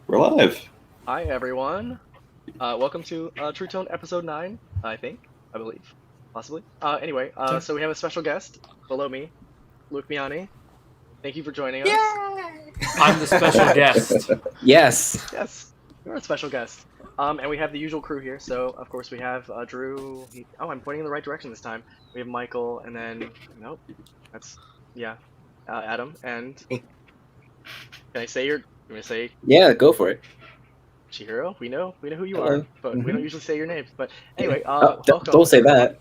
We're live. Hi everyone. Welcome to True Tone episode 9, I believe, possibly. So we have a special guest below me, Luke Miani. Thank you for joining us. I'm the special guest. Yes. Yes, you're a special guest. And we have the usual crew here. So of course we have Drew. I'm pointing in the right direction this time. We have Michael, and then nope, Adam. And can I say your? I'm gonna say Yeah, go for it. Chihiro. We know who you are, but we don't usually say your names. But anyway, welcome. Don't say that.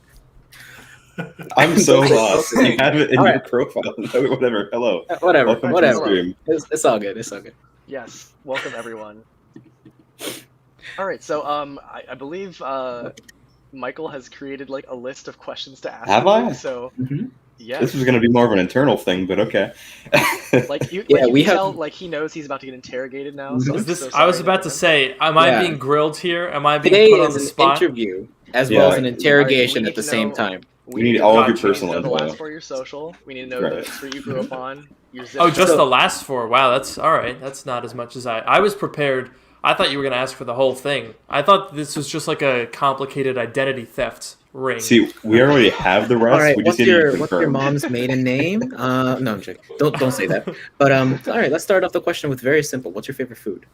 I'm so lost. You have it in All your right. profile. Whatever. Hello. Whatever. Welcome to the Whatever. stream. It's all good. It's all good. Yes, welcome everyone. All right, so I believe Michael has created like a list of questions to ask. Have you, I? So Mhm. yeah, This was going to be more of an internal thing, but okay. like you, Yeah, like, you we can have- tell, like he knows he's about to get interrogated now. So Mhm. I'm Is this? so I was sorry about to him. say, am I Yeah. being grilled here? Am I being Today put on is the an spot? interview as Yeah. well as an We interrogation need at the to same know- time. We need all of your Gotcha. personal We need to know the last info. for your social. We need to know Right. the street you grew up on. Your zip Oh, just So- the last four. Wow, that's all right. That's not as much as I was prepared. I thought you were gonna ask for the whole thing. I thought this was just like a complicated identity theft ring. See, we already have the rest. All right. we What's just need to your confirm. mom's maiden name? No, I'm joking. Don't say that. But all right. Let's start off the question with very simple. What's your favorite food?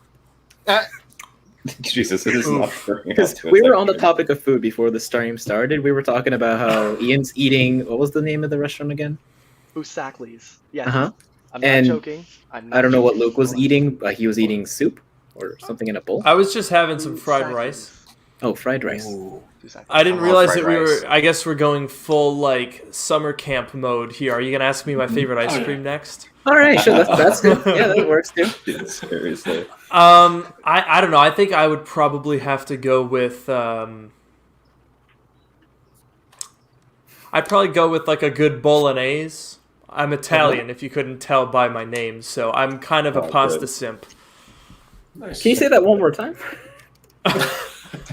Jesus, it is not fair. Because we were on the topic of food before the stream started. We were talking about how Ian's eating. What was the name of the restaurant again? Busakli's. Yes, Uh-huh. I'm not And joking. I'm not I don't know what joking. Luke was eating, but he was eating soup or something in a bowl. I was just having some fried rice. Oh, fried rice. Busakli's. I didn't love realize fried that we rice. were. I guess we're going full like summer camp mode here. Are you gonna ask me my favorite ice Oh, yeah. cream next? All right, sure. That's good. Yeah, that works too. Seriously. I don't know. I think I would probably have to go with. I'd probably go with like a good bolognese. I'm Italian, if you couldn't tell by my name, so I'm kind of a Oh, pasta good. simp. Can you say that one more time?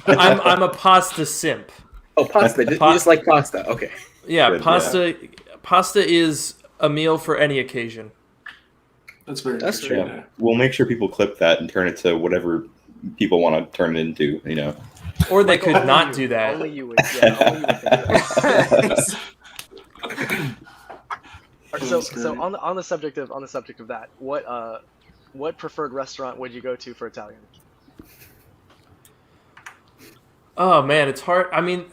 I'm a pasta simp. Oh, pasta. You just like pasta. Okay. Yeah, Good, pasta. Pasta is a meal for any occasion. That's very That's true. true. Yeah. We'll make sure people clip that and turn it to whatever people want to turn it into, you know. Or they Michael, could only not you- do that. Only you would. Yeah, only you would think that. So That's so great. on the subject of that, what preferred restaurant would you go to for Italian? Oh man, it's hard. I mean,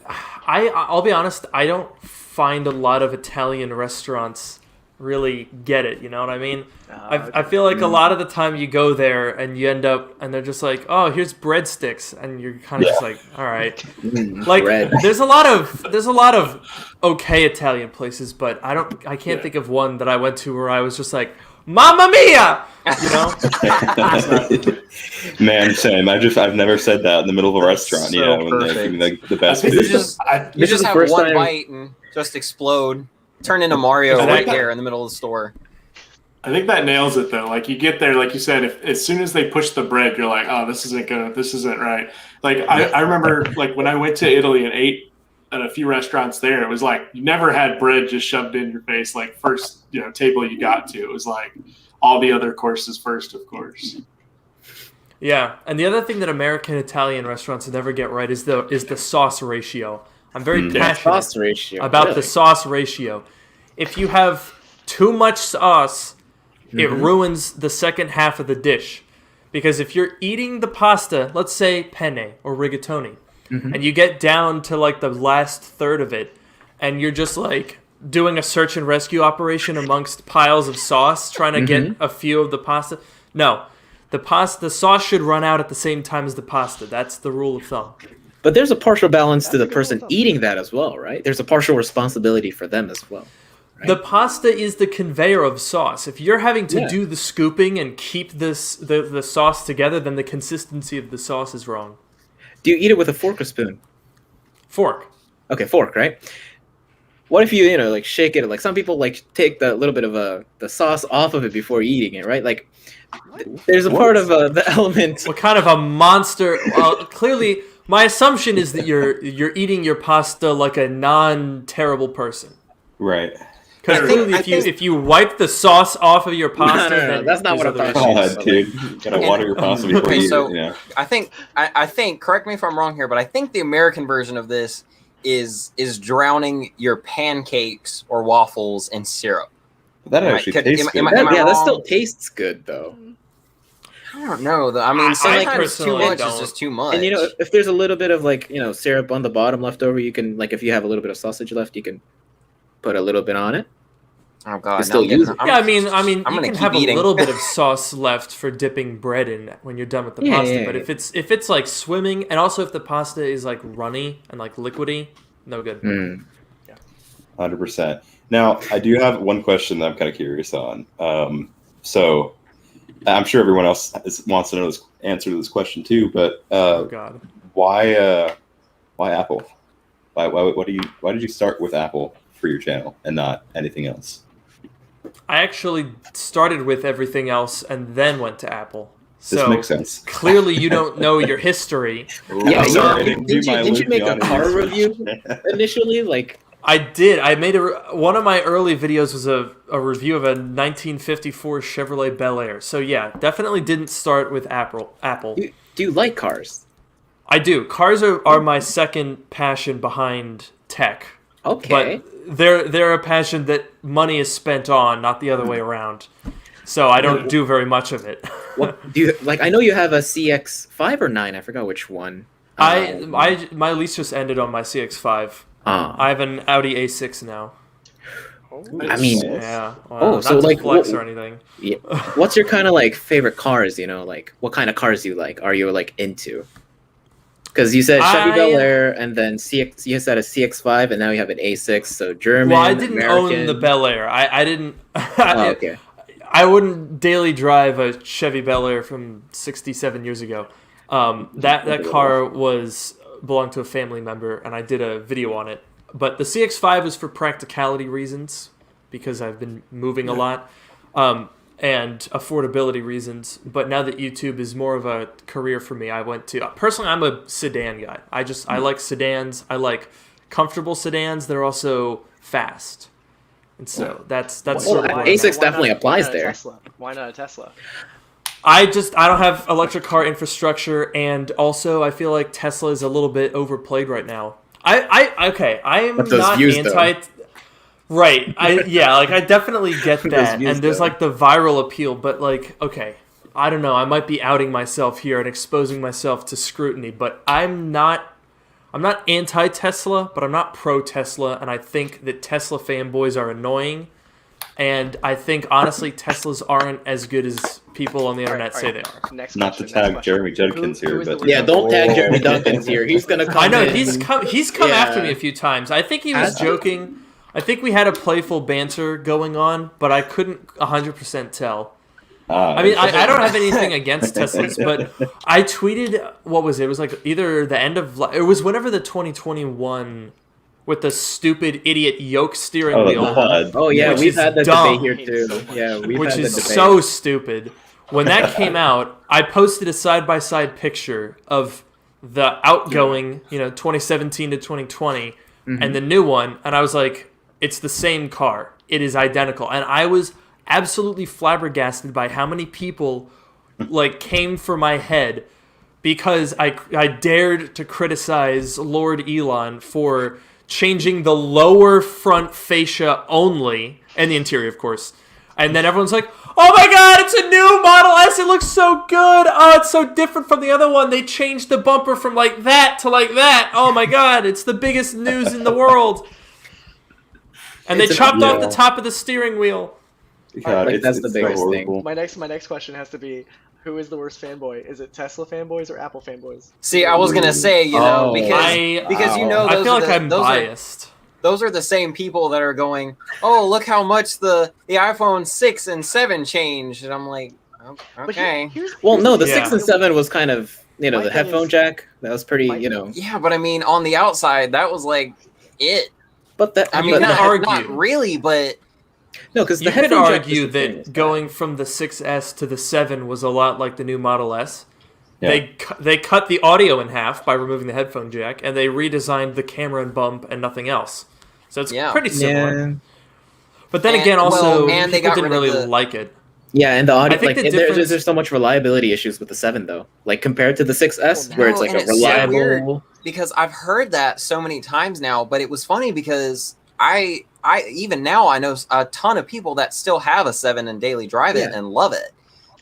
I'll be honest. I don't find a lot of Italian restaurants really get it. You know what I mean? I feel like a lot of the time you go there and you end up and they're just like, oh, here's breadsticks, and you're kind of just like, all right. Like bread. there's a lot of okay Italian places, but I can't think of one that I went to where I was just like, Mamma mia! You know? Man, same. I've never said that in the middle of a restaurant. You so know, when they're perfect. giving the best I food. think this This you is just the have first one time- bite and just explode, turn into Mario I right think- there in the middle of the store. I think that nails it though. Like you get there, like you said, if as soon as they push the bread, you're like, oh, this isn't right. Like I remember like when I went to Italy and ate at a few restaurants there, it was like you never had bread just shoved in your face like first, table you got to. It was like all the other courses first, of course. Yeah, and the other thing that American Italian restaurants never get right is the sauce ratio. I'm very Yeah. passionate Sauce ratio. about really? the sauce ratio. If you have too much sauce, it ruins the second half of the dish. Because if you're eating the pasta, let's say penne or rigatoni, and you get down to like the last third of it, and you're just like doing a search and rescue operation amongst piles of sauce, trying to get a few of the pasta. No, the sauce should run out at the same time as the pasta. That's the rule of thumb. But there's a partial balance to That's the a good person rule of thumb. eating that as well, right? There's a partial responsibility for them as well. The pasta is the conveyor of sauce. If you're having to Yeah. do the scooping and keep the sauce together, then the consistency of the sauce is wrong. Do you eat it with a fork or spoon? Fork. Okay, fork, right? What if you like shake it? Like some people like take the little bit of the sauce off of it before eating it, right? Like there's a part of the element. What kind of a monster? Well, clearly, my assumption is that you're eating your pasta like a non-terrible person. Right. Because clearly, if you wipe the sauce off of your pasta, No, then that's not there's what I'm other talking issues. about. dude, you gotta water your pasta before Okay, you so- eat it. You know? I think. Correct me if I'm wrong here, but I think the American version of this is drowning your pancakes or waffles in syrup. That actually tastes good. Yeah, that wrong? still tastes good though. I don't know. Though. I mean, I sometimes too personally much is don't. just too much. And if there's a little bit of like syrup on the bottom left over, you can if you have a little bit of sausage left, you can put a little bit on it. oh god, you still use it. Yeah, I mean, I'm you gonna can keep have eating. a little bit of sauce left for dipping bread in when you're done with the Yeah, pasta. yeah, But yeah. if it's like swimming, and also if the pasta is like runny and like liquidy, no good. 100%. Now, I do have one question that I'm kind of curious on. So, I'm sure everyone else wants to know this answer to this question too. But Oh god. why Apple? Why did you start with Apple for your channel and not anything else? I actually started with everything else and then went to Apple. This So makes sense. clearly you don't know your history. Yeah, I'm sorry, I didn't do my you make a Luciani car research. review initially? Like, I did. I made one of my early videos was a review of a 1954 Chevrolet Bel Air. So yeah, definitely didn't start with Apple. do you like cars? I do. Cars are my second passion behind tech. Okay. But they're a passion that money is spent on, not the other way around. So I don't do very much of it. What do you like? I know you have a CX-5 or 9. I forgot which one. My lease just ended on my CX-5. I have an Audi A6 now. I mean, Yeah. Oh, not so, to like, flex what- or anything. yeah. What's your kind of like favorite cars? Like what kind of cars do you like? Are you like into? Because you said Chevy Bel Air, and then CX. You said a CX-5, and now you have an A6. So German. Well, I didn't own American. the Bel Air. I didn't. Oh, okay. I wouldn't daily drive a Chevy Bel Air from 67 years ago. That car belonged to a family member, and I did a video on it. But the CX-5 was for practicality reasons, because I've been moving a lot, and affordability reasons. But now that YouTube is more of a career for me, personally, I'm a sedan guy. I like sedans. I like comfortable sedans that are also fast. And so that's sort of where I'm A6 at. definitely applies why not a there. Tesla? Why not a Tesla? I don't have electric car infrastructure, and also I feel like Tesla is a little bit overplayed right now. I'm But those not views, anti. though. Right. I definitely get Those that, views, and there's though. like the viral appeal, but like, okay, I don't know. I might be outing myself here and exposing myself to scrutiny, but I'm not anti-Tesla, but I'm not pro-Tesla, and I think that Tesla fanboys are annoying. And I think, honestly, Teslas aren't as good as people on the internet say they are. Next Not to question, next tag question. Jeremy Judkins Who here, is the but worst Yeah, don't tag Oh. Jeremy Duncan's here. He's gonna come. I know in. he's come Yeah. after me a few times. I think he was Has he? joking. I think we had a playful banter going on, but I couldn't 100% tell. I mean, I don't have anything against Teslas, but I tweeted, what was it? It was like either the end of, it was whenever the 2021 with the stupid idiot yoke steering the wheel, HUD. Oh yeah, Which we've is had that dumb. debate here too. Yeah, we've which had is the debate. so stupid. When that came out, I posted a side-by-side picture of the outgoing, 2017 to 2020, and the new one, and I was like, it's the same car. It is identical. And I was absolutely flabbergasted by how many people like came for my head because I dared to criticize Lord Elon for changing the lower front fascia only, and the interior, of course. And then everyone's like, oh my god, it's a new Model S, it looks so good. Oh, it's so different from the other one. They changed the bumper from like that to like that. Oh my god, it's the biggest news in the world. And they chopped off the top of the steering wheel. God, Like, that's the so biggest thing. horrible. My next question has to be, who is the worst fanboy? Is it Tesla fanboys or Apple fanboys? See, I was gonna say, Oh. because you know, I those feel are like the, I'm those are biased. those are the same people that are going, oh, look how much the iPhone 6 and 7 changed, and I'm like, But here- okay, Well, no, the Yeah. 6 and 7 was kind of My the thing headphone is- jack. That was pretty, My- yeah, but I mean, on the outside, that was like it. But that I You mean, can not, argue. not really, but no, because the You could headphone jack argue was the thing, that is going from the 6S to the 7 was a lot like the new Model S. Yeah. They cut the audio in half by removing the headphone jack, and they redesigned the camera and bump and nothing else. So it's Yeah. pretty similar. Yeah. But then And- again, also well, and they people got didn't rid of really the- like it. Yeah, and the audio, I think like the difference- there's so much reliability issues with the 7 though. Like compared to the 6S, where it's No, like and a it's so reliable. weird. Because I've heard that so many times now, but it was funny because I even now I know a ton of people that still have a 7 and daily drive it Yeah. and love it.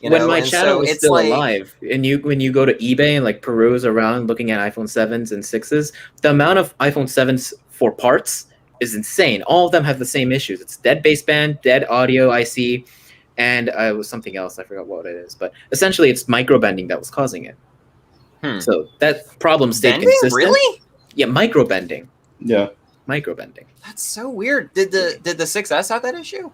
You When know? my And channel so was it's still like, alive, and when you go to eBay and like peruse around looking at iPhone 7s and 6s, the amount of iPhone 7s for parts is insane. All of them have the same issues. It's dead baseband, dead audio IC, and it was something else. I forgot what it is, but essentially it's microbending that was causing it. So that problem stayed bending? consistent. Really? Yeah, microbending. Yeah, Microbending. That's so weird. Did the 6S have that issue?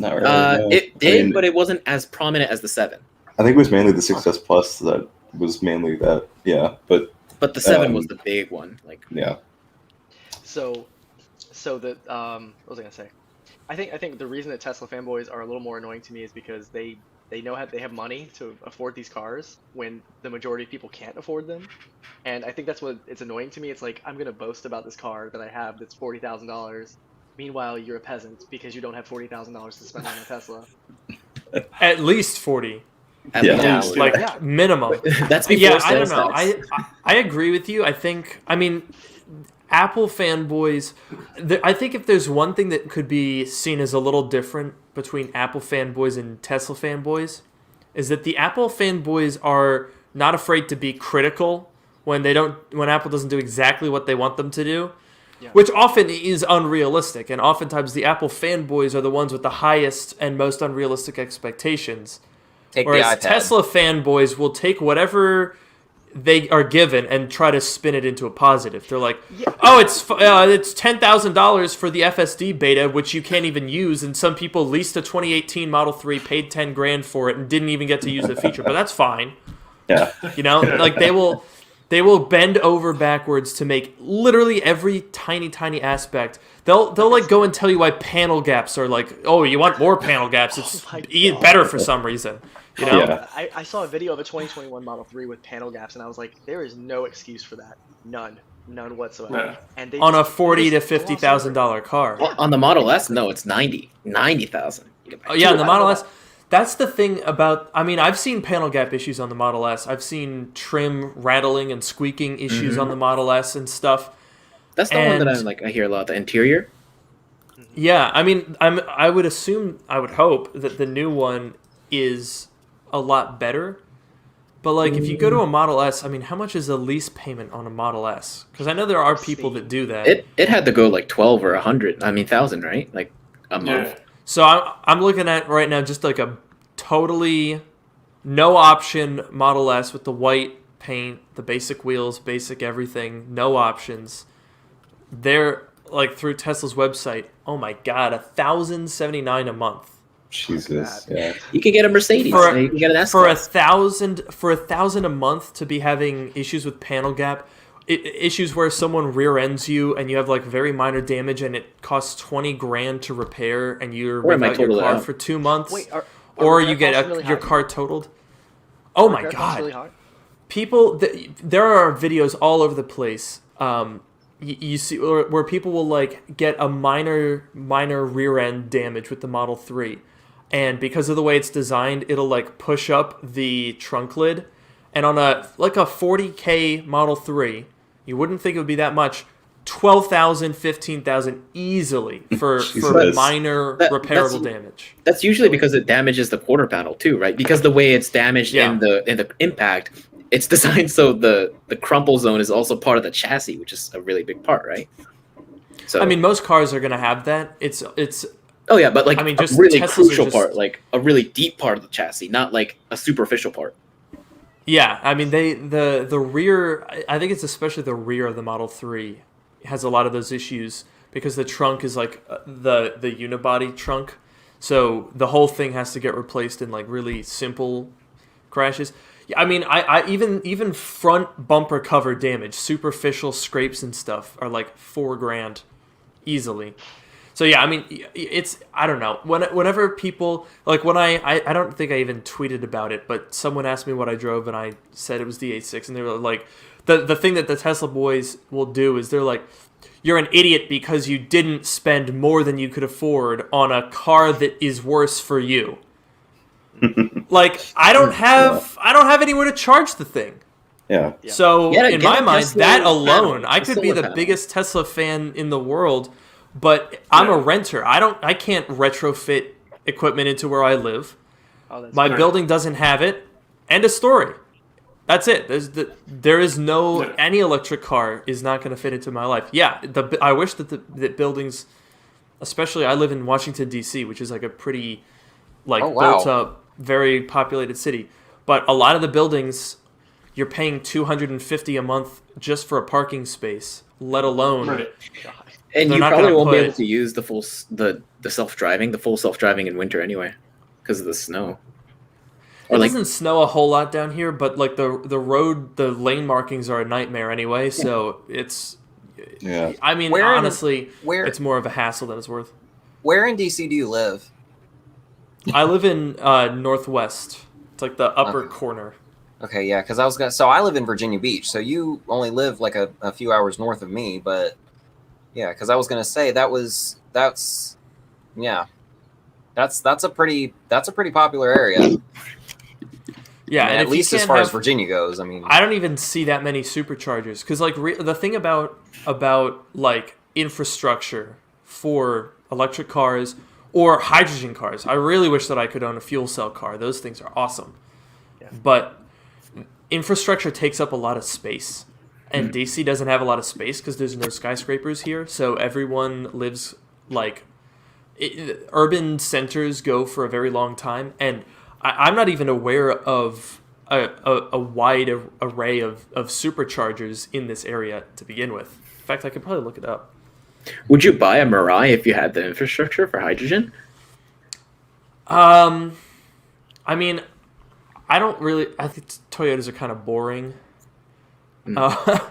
not really. No. It I did, mean, but it wasn't as prominent as the 7. I think it was mainly the 6S Plus that was mainly that. Yeah, but But the 7 was the big one. Like, yeah, So the what was I gonna say? I think the reason that Tesla fanboys are a little more annoying to me is because they know they have money to afford these cars when the majority of people can't afford them, and I think that's what it's annoying to me. It's like I'm gonna boast about this car that I have that's $40,000. Meanwhile, you're a peasant because you don't have $40,000 to spend on a Tesla. At least 40, at Yeah. least. like Yeah. minimum. That's before Yeah, I don't sales know. tax. I agree with you. I mean, Apple fanboys. I think if there's one thing that could be seen as a little different between Apple fanboys and Tesla fanboys, is that the Apple fanboys are not afraid to be critical when Apple doesn't do exactly what they want them to do. Yeah. Which often is unrealistic, and oftentimes the Apple fanboys are the ones with the highest and most unrealistic expectations. Take Whereas the iPad. Tesla fanboys will take whatever they are given and try to spin it into a positive. They're like, "Oh, it's $10,000 for the FSD beta, which you can't even use." And some people leased a 2018 Model 3, paid $10,000 for it, and didn't even get to use the feature. But that's fine, yeah. you know. Like they will bend over backwards to make literally every tiny aspect. They'll like go and tell you why panel gaps are like, "Oh, you want more panel gaps? It's Oh my God. better for some reason." You know. Yeah. I saw a video of a 2021 Model 3 with panel gaps, and I was like, there is no excuse for that. None whatsoever. Yeah. And they On a just- $40,000 they to just $50,000 car. Well, on the Model S, no, it's 90,000. Oh, yeah, on the I Model know S. That's the thing about. I mean, I've seen panel gap issues on the Model S. I've seen trim rattling and squeaking issues on the Model S and stuff. That's the one that And- I hear a lot. The interior. Yeah, I mean, I would hope that the new one is a lot better. But like, if you go to a Model S, I mean, how much is a lease payment on a Model S? Because I know there are people that do that. It had to go like 12 or 100. I mean, 1,000, right? Like a month. Yeah. So I'm looking at right now just like a totally no option Model S with the white paint, the basic wheels, basic everything, no options. They're like through Tesla's website. Oh my God, $1,079 a month Jesus. Yeah. You can get a Mercedes. For- you can get an S for Class. $1,000 a month to be having issues with panel gap. Issues where someone rear ends you and you have like very minor damage and it costs $20,000 to repair and you're Or it might without your total it car out. for 2 months. Wait, are or repair you get costs really your high? car totaled. Oh my Repair costs God. really high? People, there are videos all over the place. You see where people will like get a minor rear end damage with the Model 3. And because of the way it's designed, it'll like push up the trunk lid. And on a $40,000 Model 3, you wouldn't think it would be that much. $12,000, $15,000 easily for Jesus. minor That's- repairable damage. That's usually because it damages the quarter panel too, right? Because the way it's damaged Yeah. in the impact, it's designed so the crumple zone is also part of the chassis, which is a really big part, right? So I mean, most cars are gonna have that. It's oh yeah, but like I mean, a just really Teslas are crucial just- part, like a really deep part of the chassis, not like a superficial part. Yeah, I mean the rear. I think it's especially the rear of the Model 3 has a lot of those issues because the trunk is like the unibody trunk, so the whole thing has to get replaced in like really simple crashes. Yeah, I mean, I even front bumper cover damage, superficial scrapes and stuff are like $4,000 easily. So yeah, I mean, it's, I don't know. Whenever people, like when I don't think I even tweeted about it, but someone asked me what I drove and I said it was the A6, and they were like, the thing that the Tesla boys will do is they're like, you're an idiot because you didn't spend more than you could afford on a car that is worse for you. Like, I don't have anywhere to charge the thing. Yeah. So in my mind, Tesla that alone, panel, I a could be solar the panel. biggest Tesla fan in the world, but I'm a renter. I can't retrofit equipment into where I live. Oh, that's My Right. building doesn't have it. End of story. That's it. There is no Yeah. any electric car is not going to fit into my life. Yeah, I wish that buildings, especially I live in Washington D.C., which is like a pretty Oh, wow. built up, very populated city. But a lot of the buildings, you're paying $250 a month just for a parking space, let alone Right. And They're you not probably gonna won't be put- able to use the full the full self driving in winter anyway, because of the snow. It Or like doesn't snow a whole lot down here, but like the lane markings are a nightmare anyway. So it's, Yeah. I mean, Where in- honestly, where- it's more of a hassle than it's worth. Where in DC do you live? I live in Northwest. It's like the upper Okay. corner. Okay, yeah, because so I live in Virginia Beach, so you only live like a few hours north of me, but yeah, because I was gonna say that's a pretty popular area. Yeah, I mean, and at if you least as can't far as have- Virginia goes. I mean, I don't even see that many superchargers because like the thing about like infrastructure for electric cars or hydrogen cars, I really wish that I could own a fuel cell car. Those things are awesome, but infrastructure takes up a lot of space, and DC doesn't have a lot of space because there's no skyscrapers here, so everyone lives like urban centers go for a very long time, and I'm not even aware of a wide array of superchargers in this area to begin with. In fact, I could probably look it up. would you buy a Mirai if you had the infrastructure for hydrogen? I mean, I don't really. I think Toyotas are kind of boring. I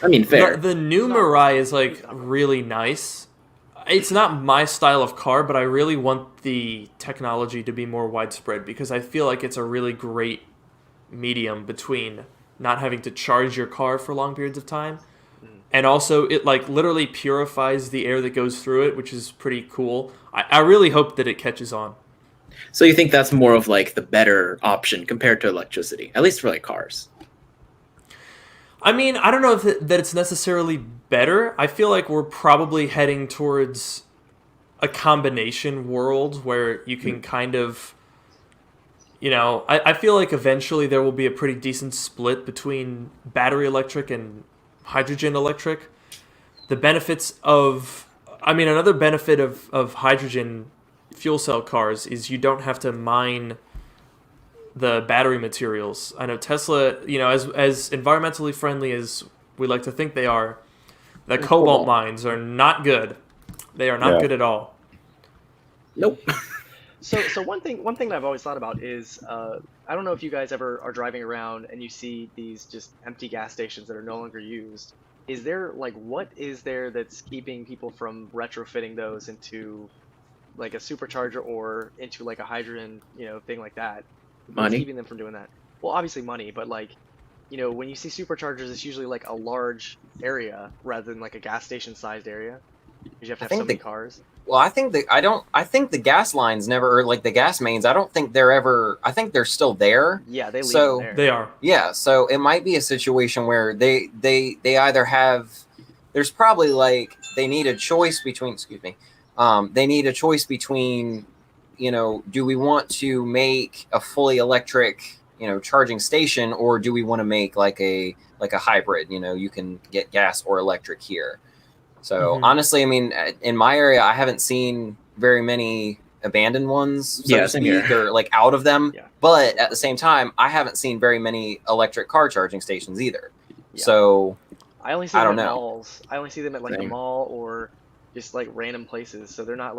mean, fair. The new Mirai is like really nice. It's not my style of car, but I really want the technology to be more widespread because I feel like it's a really great medium between not having to charge your car for long periods of time, and also it like literally purifies the air that goes through it, which is pretty cool. I really hope that it catches on. So you think that's more of like the better option compared to electricity, at least for like cars? I mean, I don't know if that it's necessarily better. I feel like we're probably heading towards a combination world where you can kind of, I feel like eventually there will be a pretty decent split between battery electric and hydrogen electric. The benefits of, another benefit of hydrogen fuel cell cars is you don't have to mine the battery materials. I know Tesla, as environmentally friendly as we like to think they are, the cobalt mines are not good. They are not good at all. Nope. So one thing that I've always thought about is I don't know if you guys ever are driving around and you see these just empty gas stations that are no longer used. Is there what is there that's keeping people from retrofitting those into like a supercharger or into like a hydrogen thing like that? What's Money. keeping them from doing that? Well, obviously money, but when you see superchargers, it's usually like a large area rather than like a gas station sized area because you have to have so many cars. well, I think the gas lines never, or like the gas mains, I don't think they're ever. I think they're still there. Yeah, they leave So- them there. They are. Yeah, so it might be a situation where they either have. There's probably like they need a choice between. Excuse me. They need a choice between. Do we want to make a fully electric, charging station, or do we want to make like a hybrid? You can get gas or electric here. So Mhm. honestly, in my area, I haven't seen very many abandoned ones, so to same speak, here. or like out of them. Yeah. But at the same time, I haven't seen very many electric car charging stations either. Yeah. So I only see I them don't at know. malls. I only see them at like the Same. mall or just like random places. So they're not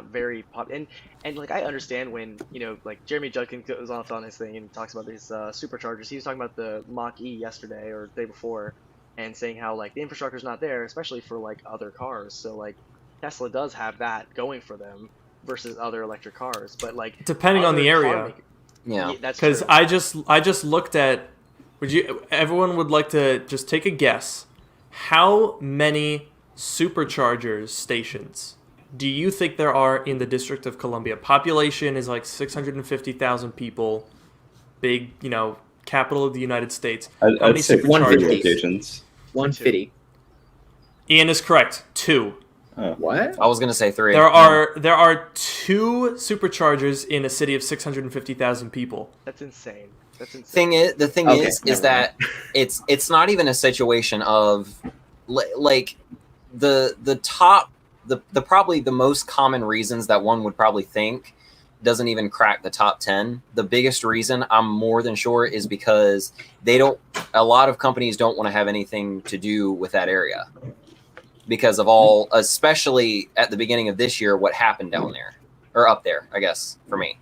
very pop. And like I understand when like Jeremy Judkins goes off on his thing and talks about these superchargers. He was talking about the Mach E yesterday or the day before, and saying how like the infrastructure's not there, especially for like other cars. So like Tesla does have that going for them versus other electric cars. But like Depending on other the car area. maker- yeah, that's Because true. I just looked at. Everyone would like to just take a guess. How many superchargers stations do you think there are in the District of Columbia? Population is like 650,000 people, big, capital of the United States. How many I'd say 150 superchargers? locations. 150. Ian is correct. 2. What? I was gonna say 3. There are 2 superchargers in a city of 650,000 people. That's insane. The thing Okay, is never that it's not even a situation of like the top the probably the most common reasons that one would probably think doesn't even crack the top 10. The biggest reason, I'm more than sure, is because a lot of companies don't want to have anything to do with that area because of all, especially at the beginning of this year, what happened down there or up there, I guess, for me.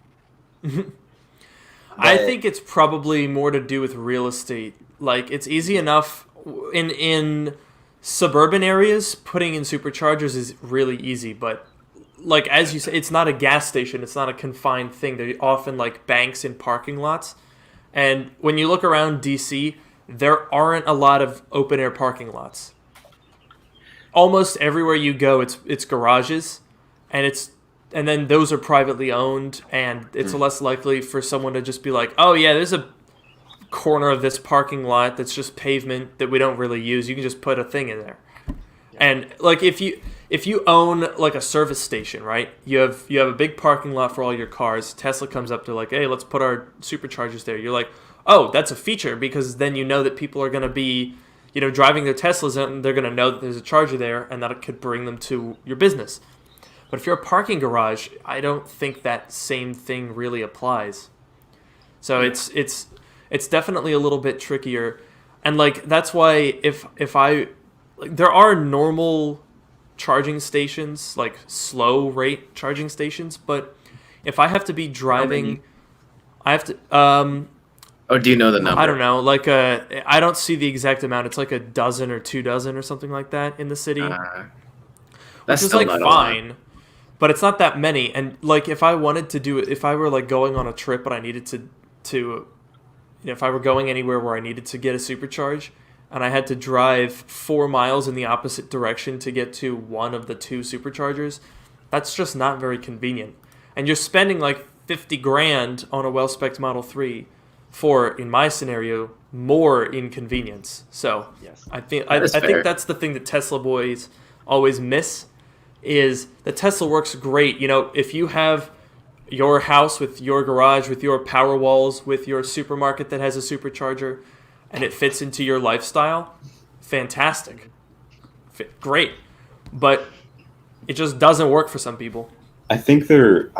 I think it's probably more to do with real estate. Like, it's easy enough in suburban areas, putting in superchargers is really easy, but like as you say, it's not a gas station, it's not a confined thing. They're often like banks in parking lots. And when you look around DC, there aren't a lot of open air parking lots. Almost everywhere you go, it's garages, and then those are privately owned, and it's less likely for someone to just be like, oh yeah, there's a corner of this parking lot that's just pavement that we don't really use. You can just put a thing in there. And like if you own like a service station, right? You have a big parking lot for all your cars. Tesla comes up to like, hey, let's put our superchargers there. You're like, oh, that's a feature, because then you know that people are going to be, driving their Teslas and they're going to know that there's a charger there, and that it could bring them to your business. But if you're a parking garage, I don't think that same thing really applies. So it's definitely a little bit trickier. And like that's why if I like, there are normal charging stations, like slow rate charging stations, but if I have to be driving, I have to Or do you know the number? I don't know, like I don't see the exact amount. It's like a dozen or 2 dozen or something like that in the city. That's which is still like not a lot. fine, but it's not that many. And like if I wanted to do it, if I were like going on a trip but I needed to if I were going anywhere where I needed to get a supercharge and I had to drive 4 miles in the opposite direction to get to one of the 2 superchargers, that's just not very convenient. And you're spending like 50 grand on a well-spec'd Model 3 for, in my scenario, more inconvenience. So Yes. I think fair. that's the thing that Tesla boys always miss, is the Tesla works great. If you have your house with your garage, with your power walls, with your supermarket that has a supercharger, and it fits into your lifestyle, fantastic. Great. But it just doesn't work for some people. I think their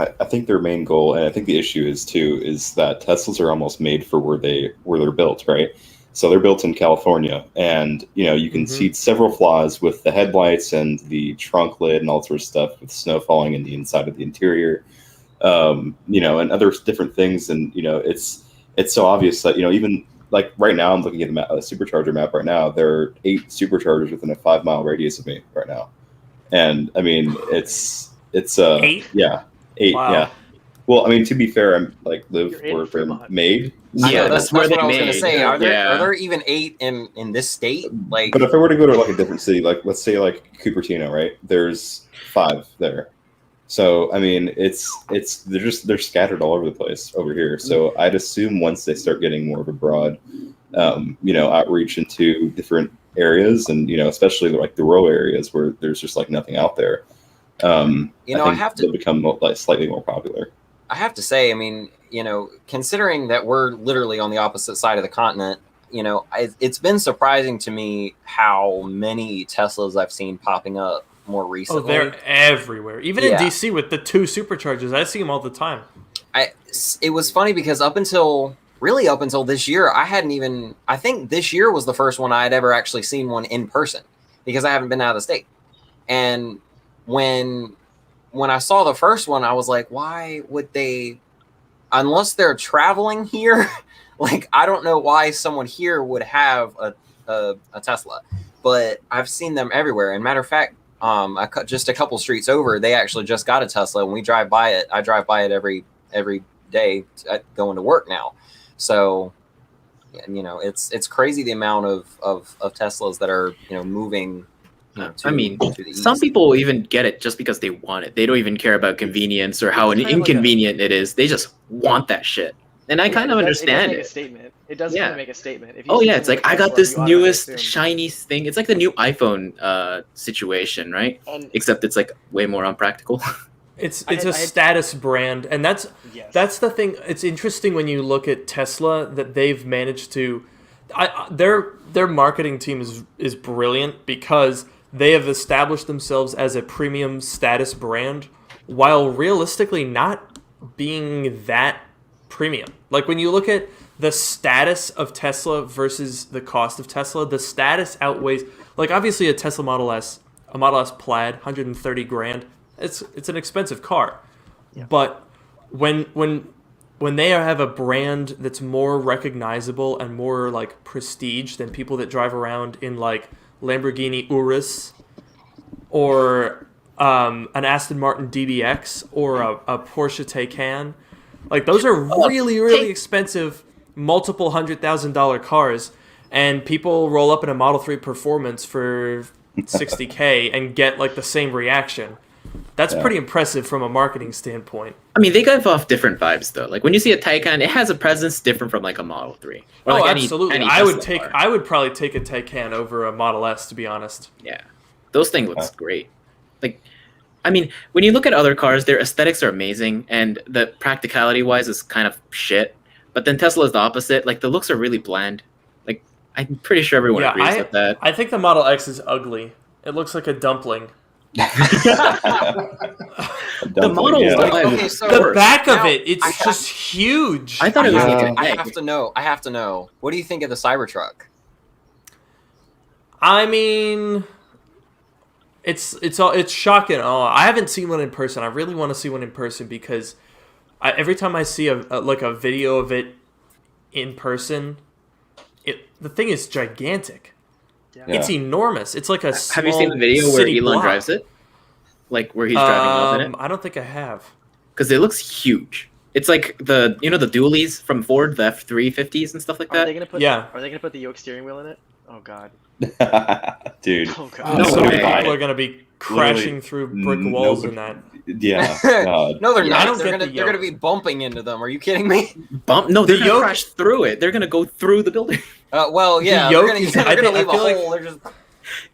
main goal, and I think the issue is too, is that Teslas are almost made for where they're built, right? So they're built in California, and you can see several flaws with the headlights and the trunk lid and all sorts of stuff, with snow falling in the inside of the interior, and other different things. And it's so obvious that even like right now, I'm looking at a supercharger map right now. There are 8 superchargers within a 5-mile radius of me right now, and I mean it's 8? Yeah, 8. Wow. Yeah. Well, I mean, to be fair, I'm like live You're in where they're Fremont. made. Yeah, that's where what they I was going to made. say. Are Yeah. there even 8 in this state? Like, But if I were to go to like a different city, like let's say like Cupertino, right? There's 5 there. So I mean, they're scattered all over the place over here. So I'd assume once they start getting more of a broad, outreach into different areas, and especially like the rural areas where there's just like nothing out there, I think they'll become like slightly more popular. I have to say, I mean, considering that we're literally on the opposite side of the continent, it's been surprising to me how many Teslas I've seen popping up more Oh, recently. they're everywhere. Even in Yeah. DC with the 2 superchargers, I see them all the time. It was funny because up until this year, I think this year was the first one I had ever actually seen one in person, because I haven't been out of the state. And when I saw the first one, I was like, why would they, unless they're traveling here, like, I don't know why someone here would have a Tesla, but I've seen them everywhere. And matter of fact, just a couple streets over, they actually just got a Tesla, and we drive by it. I drive by it every day going to work now. So, it's crazy the amount of Teslas that are moving No, to- I mean, to the some east. people even get it just because they want it. They don't even care about convenience or how It's kind of like inconvenient it is. They just want that shit, and I kind of It does understand make a it. statement. It does Yeah. kind of make a statement. If you Oh see yeah, it's something like I got Tesla, this you automatically newest assume- shiny thing. It's like the new iPhone situation, right? And Except it's like way more unpractical. It's I a had- status brand, and that's the thing. It's interesting when you look at Tesla that they've managed to. Their marketing team is brilliant because they have established themselves as a premium status brand while realistically not being that premium. Like when you look at the status of Tesla versus the cost of Tesla, the status outweighs. Like obviously a Tesla Model S, a Model S Plaid, 130 grand. It's an expensive car, but when they have a brand that's more recognizable and more like prestige than people that drive around in like Lamborghini Urus or an Aston Martin DBX or a Porsche Taycan, like those are really expensive, multiple $100,000 cars, and people roll up in a Model 3 Performance for $60K and get like the same reaction. That's pretty impressive from a marketing standpoint. I mean, they give off different vibes though. Like when you see a Taycan, it has a presence different from like a Model 3. Or Oh, like absolutely. any I would Tesla car. I would probably take a Taycan over a Model S, to be honest. Yeah, those things looks great. Like, I mean, when you look at other cars, their aesthetics are amazing, and the practicality wise is kind of shit. But then Tesla is the opposite. Like the looks are really bland. Like I'm pretty sure everyone agrees with that. I think the Model X is ugly. It looks like a dumpling. The Model Y. Okay, so The back of now, it, it's just huge. I thought it was I like a have to know. I have to know. What do you think of the Cybertruck? I mean, it's shocking. Oh, I haven't seen one in person. I really want to see one in person because every time I see a video of it in person, the thing is gigantic. Yeah. It's enormous. It's like a small Have you seen the video where city Elon block. drives it? Like where he's driving off in it? I don't think I have. Because it looks huge. It's like the dualies from Ford, the F350s and stuff like Are that. they gonna put? Yeah. Are they gonna put the yoke steering wheel in it? Oh god. Dude. Oh god. No so way. many people are going to be crashing Literally, through brick walls nobody- in that. Yeah. No, they're Yeah, I not. don't They're get gonna the they're gonna yoke. be bumping into them. Are you kidding me? Bump? No, they're The gonna yoke- crash through it. They're gonna go through the building. Well, yeah. yoke They're gonna, is- they're I gonna think- I leave a feel like- hole. They're just.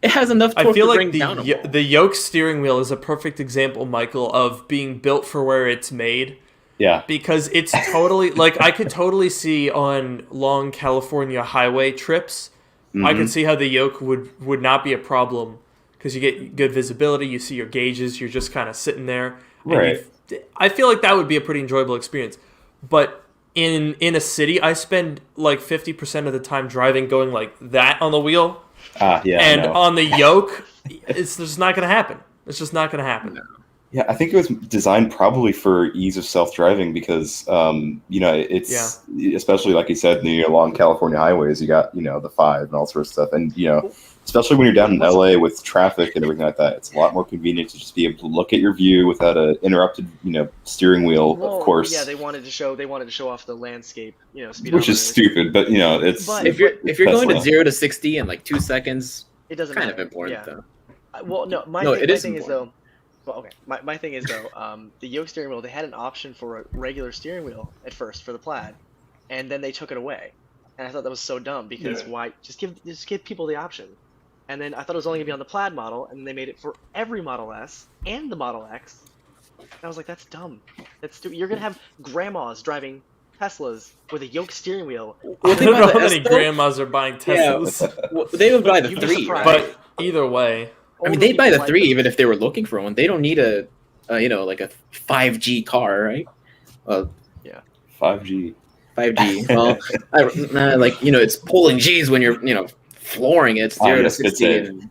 It has enough torque I feel to like bring down a wall. the yoke steering wheel is a perfect example, Michael, of being built for where it's made. Yeah. Because it's totally like I could totally see on long California highway trips. I could see how the yoke would not be a problem because you get good visibility. You see your gauges. You're just kind of sitting there. And Right. I feel like that would be a pretty enjoyable experience. But in a city, I spend like 50% of the time driving, going like that on the wheel, Yeah. and no. on the yoke, it's just not going to happen. It's just not going to happen. Yeah, I think it was designed probably for ease of self-driving because, it's especially like you said, in the long California highways, you got, the 5 and all sorts of stuff. And, especially when you're down in LA with traffic and everything like that, it's a lot more convenient to just be able to look at your view without an interrupted, steering wheel, Well, of course. Yeah, they wanted to show off the landscape. Speedometer. Which is stupid, but, it's... But- If you're going to Tesla. 0 to 60 in like 2 seconds, It doesn't kind matter. of important Yeah. though. Well, no, my No, thing, it my is thing is important. though. Well, okay. My thing is though, the yoke steering wheel. They had an option for a regular steering wheel at first for the Plaid, and then they took it away. And I thought that was so dumb because Yeah. why? Just give people the option. And then I thought it was only gonna be on the Plaid model, and then they made it for every Model S and the Model X. And I was like, that's dumb. That's stupid. You're gonna have grandmas driving Teslas with a yoke steering wheel. I think don't know about how the many S, though. grandmas are buying Teslas, Well, they would buy the You'd be 3, surprised. right? but either way, I mean, Older they'd buy the people 3 like even if they were looking for one. They don't need a like a 5G car, right? Well, 5G. 5G. Well, it's pulling G's when you're, flooring it. It's 0 to yes, it's 60.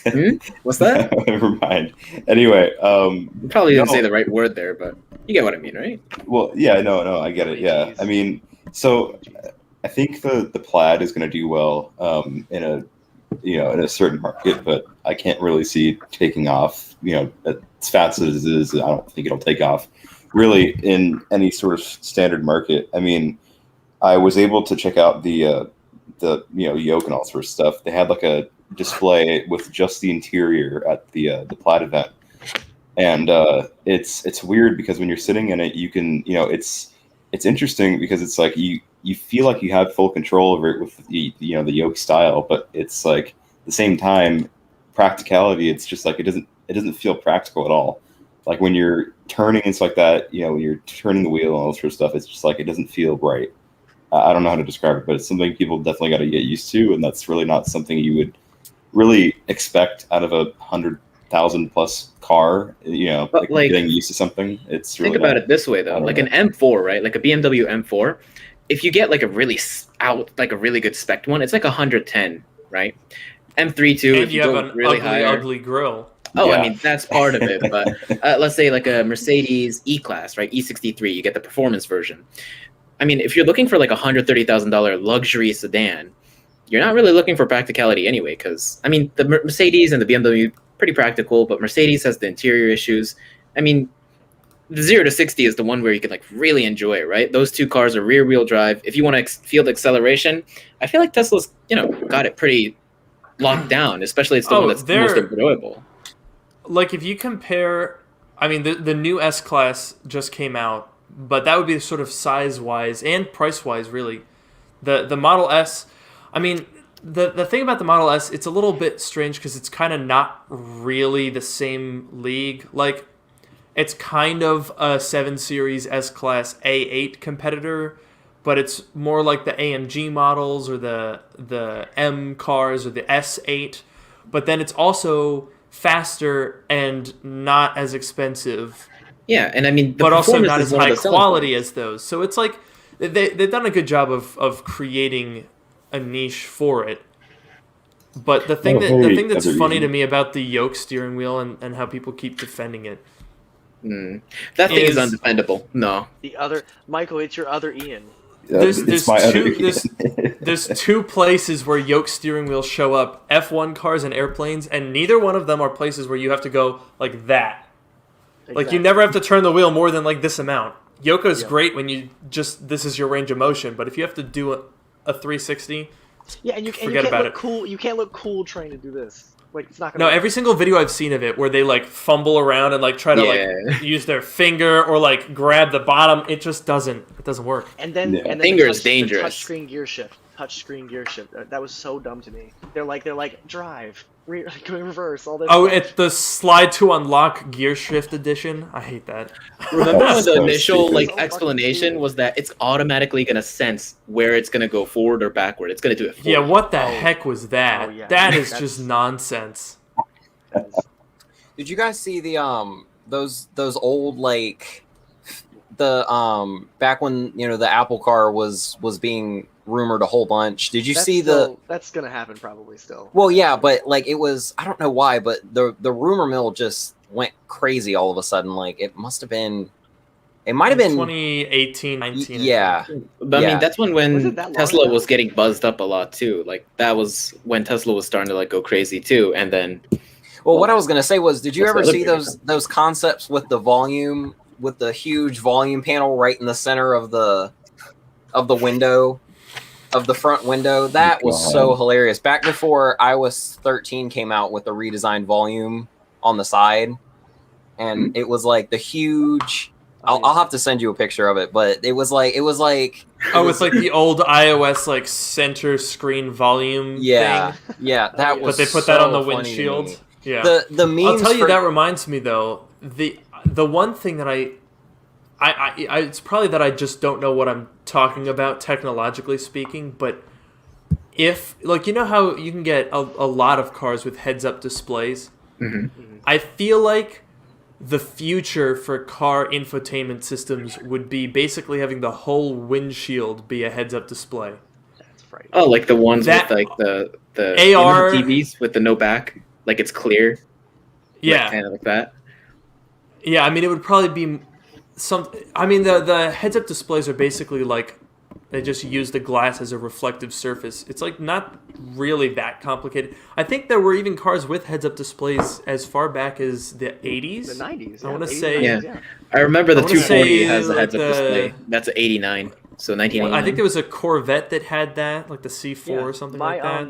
it. What's that? Never mind. Anyway, You probably didn't No. say the right word there, but you get what I mean, right? well, yeah, no, I get it. Yeah, I mean, so I think the Plaid is going to do well in a certain market, but I can't really see it taking off. As fast as it is, I don't think it'll take off really in any sort of standard market. I mean, I was able to check out the yoke and all sorts of stuff. They had like a display with just the interior at the Plaid event, and it's weird because when you're sitting in it, you can it's interesting because it's like you feel like you have full control over it with the the yoke style, but it's like at the same time practicality. It's just like it doesn't feel practical at all. Like when you're turning and stuff like that, when you're turning the wheel and all this sort of stuff, it's just like it doesn't feel right. I don't know how to describe it, but it's something people definitely got to get used to, and that's really not something you would really expect out of a 100,000 plus car. But, like, getting used to something. It's really think about not. it this way though, like an M4, right? Like a BMW M4. If you get like a really good spec one, it's like 110, right? M3 too. And if you you have go an really ugly, higher. ugly grill. Oh, Yeah. I mean, that's part of it. But let's say like a Mercedes E-Class, right? E63, you get the performance version. I mean, if you're looking for like a $130,000 luxury sedan, you're not really looking for practicality anyway. Because, I mean, the Mercedes and the BMW, pretty practical, but Mercedes has the interior issues. I mean, the 0 to 60 is the one where you can like really enjoy it, right? Those two cars are rear-wheel drive. If you want to feel the acceleration, I feel like Tesla's, got it pretty locked down, especially it's the one that's the most enjoyable. Like if you compare, I mean, the new S-Class just came out, but that would be sort of size-wise and price-wise, really. The Model S, I mean, the thing about the Model S, it's a little bit strange because it's kind of not really the same league. Like, it's kind of a 7 Series S-Class A8 competitor, but it's more like the AMG models or the M cars or the S8. But then it's also faster and not as expensive. Yeah, and I mean, but also not as high quality as those. So it's like they've done a good job of creating a niche for it. But the thing that's funny to me about the yoke steering wheel and how people keep defending it. That thing is undefendable. No. The other Michael, it's your other Ian. There's two places where yoke steering wheels show up: F1 cars and airplanes, and neither one of them are places where you have to go like that. Exactly. Like you never have to turn the wheel more than like this amount. Yoke is great when you this is your range of motion, but if you have to do a 360, and you forget can't about look it. Cool. You can't look cool trying to do this. Like it's not gonna. No, every single video I've seen of it where they like fumble around and like try to like use their finger or like grab the bottom, it just doesn't work. And then finger is dangerous. Touchscreen gear shift. That was so dumb to me. They're like drive, reverse, all this. Oh, it's the slide to unlock gear shift edition. I hate that. Remember when the initial explanation was that it's automatically gonna sense where it's gonna go forward or backward. It's gonna do it for you. What the heck was that? Oh, yeah. That is just nonsense. Did you guys see the those old like the back when the Apple car was being rumored a whole bunch? Did you see that's gonna happen probably still? Well, yeah, but like it was, I don't know why, but the rumor mill just went crazy all of a sudden. Like it might have been 2018, 19. Yeah, but I mean that's when Tesla was getting buzzed up a lot too. Like that was when Tesla was starting to like go crazy too. And then, well, what I was gonna say was, did you ever see those concepts with the volume, with the huge volume panel right in the center of the window? Of the front window? That was so hilarious. Back before iOS 13 came out with the redesigned volume on the side, and it was like the huge. I'll have to send you a picture of it, but it was like it's like the old iOS like center screen volume. Yeah, thing. Yeah, that was. But they put that on the windshield. Yeah, the memes. I'll tell you, that reminds me though. The one thing that I it's probably that I just don't know what I'm talking about technologically speaking, but if like how you can get a lot of cars with heads-up displays, I feel like the future for car infotainment systems would be basically having the whole windshield be a heads-up display. That's frightening. Oh, like the ones with like the AR TVs with the no back, like it's clear. Yeah, like, kind of like that. Yeah, I mean it would probably be. The heads-up displays are basically like they just use the glass as a reflective surface. It's like not really that complicated. I think there were even cars with heads-up displays as far back as the 80s. The 90s. I want to say. Yeah. I remember the 240 has a heads-up display. That's an 89. So 1989. I think there was a Corvette that had that, like the C4 or something like that.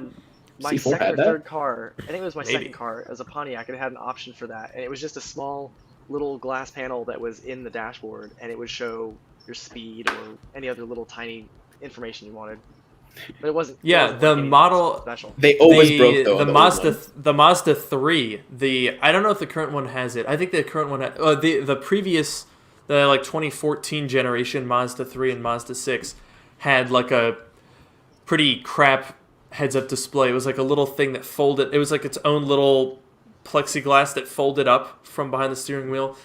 my C4 second had or that? third car, I think it was my Maybe. second car, as a Pontiac, it had an option for that, and it was just a small little glass panel that was in the dashboard, and it would show your speed or any other little tiny information you wanted. But it wasn't. Yeah, it wasn't the like anything model- special. They always broke though. the on Mazda old ones. the Mazda 3. I don't know if the current one has it. I think the current one the previous like 2014 generation Mazda 3 and Mazda 6 had like a pretty crap heads-up display. It was like a little thing that folded. It was like its own little plexiglass that folded up from behind the steering wheel.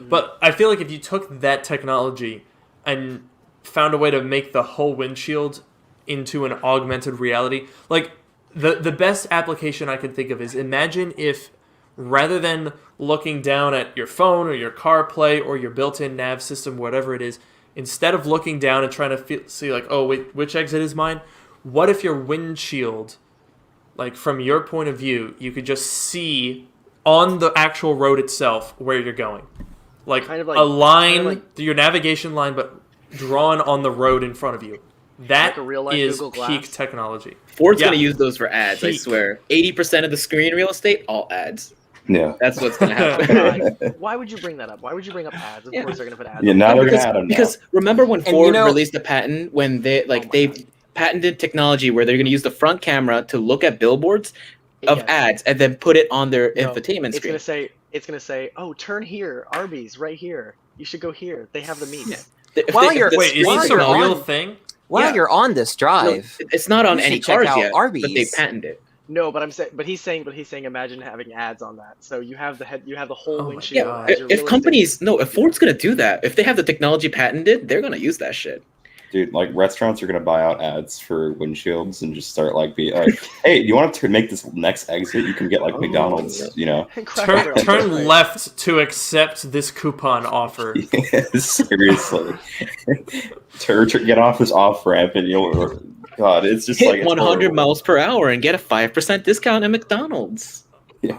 But I feel like if you took that technology and found a way to make the whole windshield into an augmented reality, like the best application I can think of is, imagine if rather than looking down at your phone or your CarPlay or your built-in nav system, whatever it is, instead of looking down and trying to see like, oh wait, which exit is mine? What if your windshield, like from your point of view, you could just see on the actual road itself where you're going, like, Kind of like- a line, kind of like- your navigation line, but drawn on the road in front of you. That Like a real-life is Google Glass? peak technology. Ford's Yeah. gonna use those for ads. I Peak. swear. 80% of the screen real estate, all ads. Yeah. That's what's gonna happen. God, why would you bring that up? Why would you bring up ads? Of Yeah. course they're gonna put ads. Yeah, on now it. they're because, gonna add them. because remember when And Ford you know- released a patent when they my God. patented technology where they're gonna use the front camera to look at billboards of Yes. ads and then put it on their No, infotainment It's screen. gonna say, oh, turn here, Arby's, right here. You should go here. They have the meat. Yeah. If While they- you're- the Wait, is screen this a While you're real on- thing? While Yeah. you're on this No, drive, it's not on You any should check cars out yet, but they Arby's. patented it. No, but he's saying, imagine having ads on that. So you have the whole Oh my windshield. God. as your If realistic- companies, no, if Ford's gonna do that, if they have the technology patented, they're gonna use that shit. Dude, like restaurants are gonna buy out ads for windshields and just start like be like, hey, you want to make this next exit? You can get like Oh, McDonald's, yeah. you know? Cracker Turn, Barrel. turn left to accept this coupon offer. Seriously. Get off this off ramp and you'll. God, it's just Hit like it's 100 horrible. miles per hour and get a 5% discount at McDonald's. Yeah.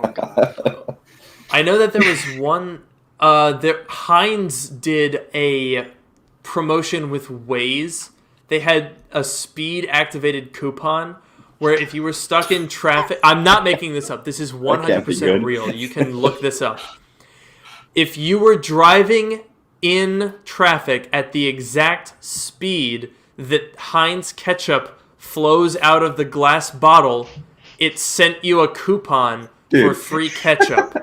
I know that there was one. Heinz did a promotion with Waze. They had a speed activated coupon where if you were stuck in traffic, I'm not making this up. This is That can't be 100% good. real. You can look this up. If you were driving in traffic at the exact speed that Heinz ketchup flows out of the glass bottle, it sent you a coupon for Dude. free ketchup.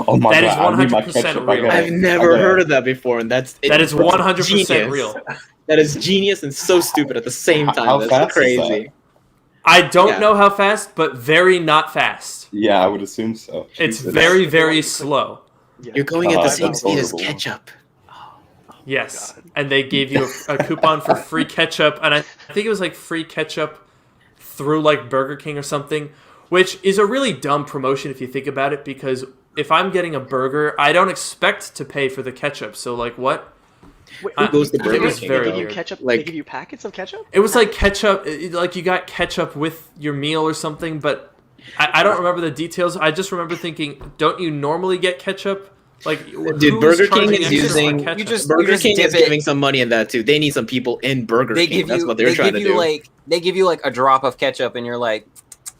Oh my That is God, I need my 100% ketchup. I real. gotta- I've never I gotta- heard of that before, and that's That is 100% genius. real. That is genius and so stupid at the same time. How That's fast is crazy. I don't Yeah. know how fast, but very not fast. Yeah, I would assume so. It's Jesus. very, very slow. Yeah. You're going at the Oh, same that's speed as horrible. ketchup. Yes. God. And they gave you a coupon for free ketchup, and I think it was like free ketchup through like Burger King or something, which is a really dumb promotion if you think about it, because if I'm getting a burger, I don't expect to pay for the ketchup. So like what? Wait, Who goes to they Burger give- King? They Very give you weird. ketchup. Like- They give you packets of ketchup. It was like ketchup, like you got ketchup with your meal or something, but I don't remember the details. I just remember thinking, don't you normally get ketchup? Like, Dude, who's Burger charging King is extra for using- ketchup? You just Burger King dip is it- giving some money in that too. They need some people in Burger they King. give That's you what they're trying to do. they give you like a drop of ketchup, and you're like,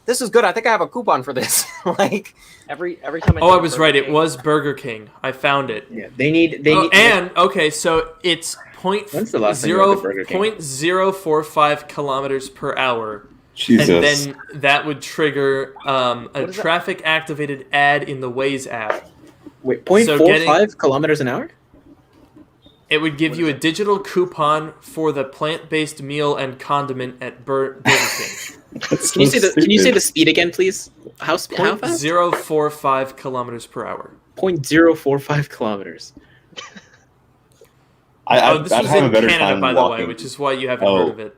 this is good. I think I have a coupon for this. Like, Every time. Oh, I think of was Burger right. It King- was Burger King. I found it. Yeah, they need. And okay, so it's When's the last time you went to Burger King? 0.045 kilometers per hour, Jesus. and then that would trigger a is that? traffic activated ad in the Waze app. Wait, So 0.45 kilometers an hour? It would give you a digital coupon for the plant-based meal and condiment at Burger King. That's Can you so say the stupid. speed again, please? How fast? 0.045 kilometers per hour. 0.045 kilometers. This I'd was have a in better Canada, time by the way, walking. which is why you haven't Oh. heard of it.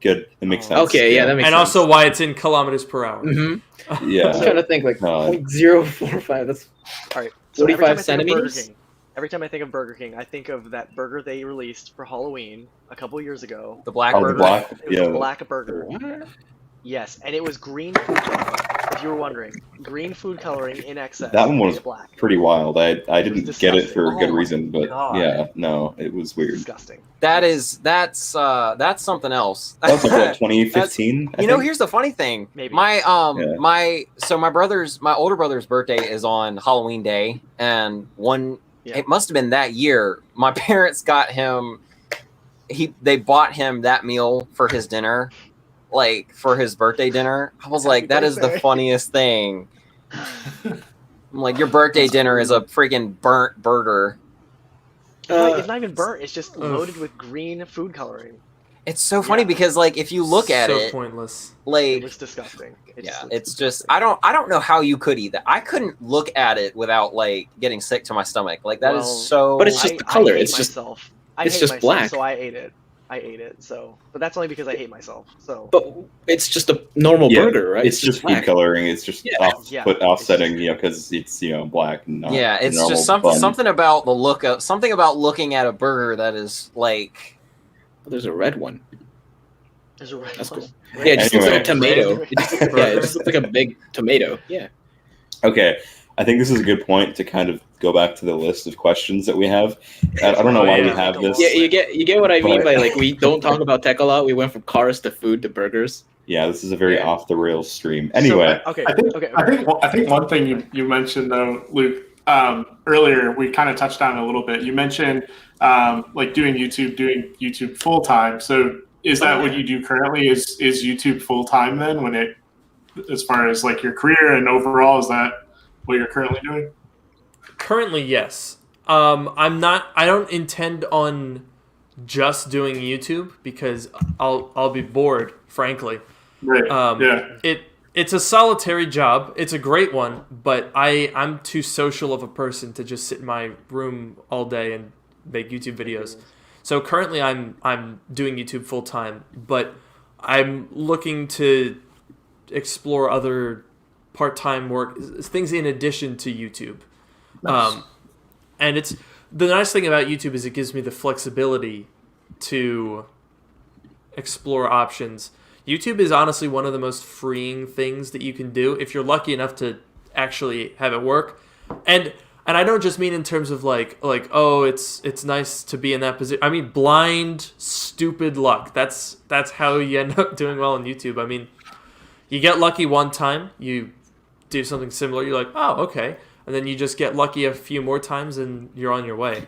Good. It makes Oh. sense. Okay, yeah, that makes And sense. also why it's in kilometers per hour. Mm-hmm. Yeah. I'm trying to think like No. 0.045. That's All right. So 45 every time I think of Burger centimeters? King, every time I think of Burger King, I think of that burger they released for Halloween a couple years ago. the black Oh, the burger. black. It was Yeah. a black burger. what? Yes, and it was green food. if you were wondering, green food coloring in excess. That one made was it black. pretty wild. I didn't get it for a good Oh my reason, but God. yeah, no, it was weird. Disgusting. That's something else. That was like what, 2015. You know, here's the funny thing. Maybe. My Yeah. my older brother's birthday is on Halloween Day, and Yeah. it must have been that year. My parents got him. They bought him that meal for his dinner, like for his birthday dinner. I was like, that is the birthday. funniest thing. I'm like, your birthday dinner is a freaking burnt burger. It's not even burnt. It's just loaded with green food coloring. It's so funny because, like, if you look at so it, pointless. It like, looks disgusting. it's just I don't know how you could eat that. I couldn't look at it without like getting sick to my stomach. Like that is Well, so. But it's just the color. I hate It's just- myself. it's hate just myself, black. So I ate it. So, but that's only because I hate myself. So. But it's just a normal Yeah, burger, right? It's just food black. coloring. It's just Yeah. offsetting, because it's black. And not Yeah, it's normal just bun. something about the look of something about looking at a burger that is like. There's a red one. There's a red That's one. cool. Yeah, it just looks like a Anyway. tomato. Red. It just looks like a big tomato. Yeah. Okay, I think this is a good point to kind of go back to the list of questions that we have. I don't know Oh, why we yeah. have this. Yeah, you get what I mean But- by like we don't talk about tech a lot. We went from cars to food to burgers. Yeah, this is a very Yeah. off the rails stream. Anyway, Okay. I think Okay. I think one thing you mentioned though, Luke, earlier we kind of touched on it a little bit. You mentioned like doing YouTube full time. So is that what you do currently? Is YouTube full time then? As far as like your career and overall, is that what you're currently doing? Currently, yes. I don't intend on just doing YouTube because I'll be bored, frankly. Right. Yeah. It's a solitary job. It's a great one, but I'm too social of a person to just sit in my room all day and make YouTube videos. So currently I'm doing YouTube full time, but I'm looking to explore other part-time work, things in addition to YouTube. Nice. And it's the nice thing about YouTube is it gives me the flexibility to explore options. YouTube is honestly one of the most freeing things that you can do if you're lucky enough to actually have it work. And I don't just mean in terms of like oh it's nice to be in that position. I mean blind stupid luck. That's how you end up doing well on YouTube. I mean, you get lucky one time, you do something similar, you're like, "Oh, okay." And then you just get lucky a few more times and you're on your way.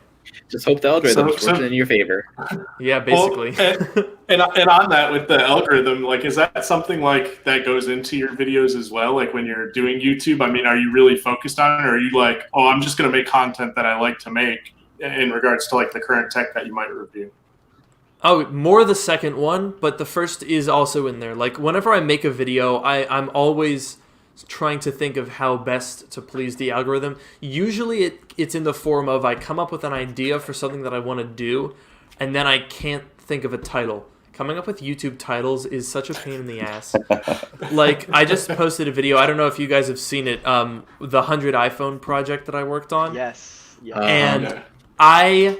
Just hope the algorithm's So- working in your favor. Yeah, basically. Well, and on that with the algorithm, like, is that something like that goes into your videos as well? Like when you're doing YouTube, I mean, are you really focused on it, or are you like, oh, I'm just going to make content that I like to make in regards to like the current tech that you might review? Oh, more the second one, but the first is also in there. Like whenever I make a video, I'm always trying to think of how best to please the algorithm. Usually it's in the form of I come up with an idea for something that I want to do, and then I can't think of a title. Coming up with YouTube titles is such a pain in the ass. Like, I just posted a video, I don't know if you guys have seen it, the 100 iPhone project that I worked on. Yes. Yeah. And Yeah. I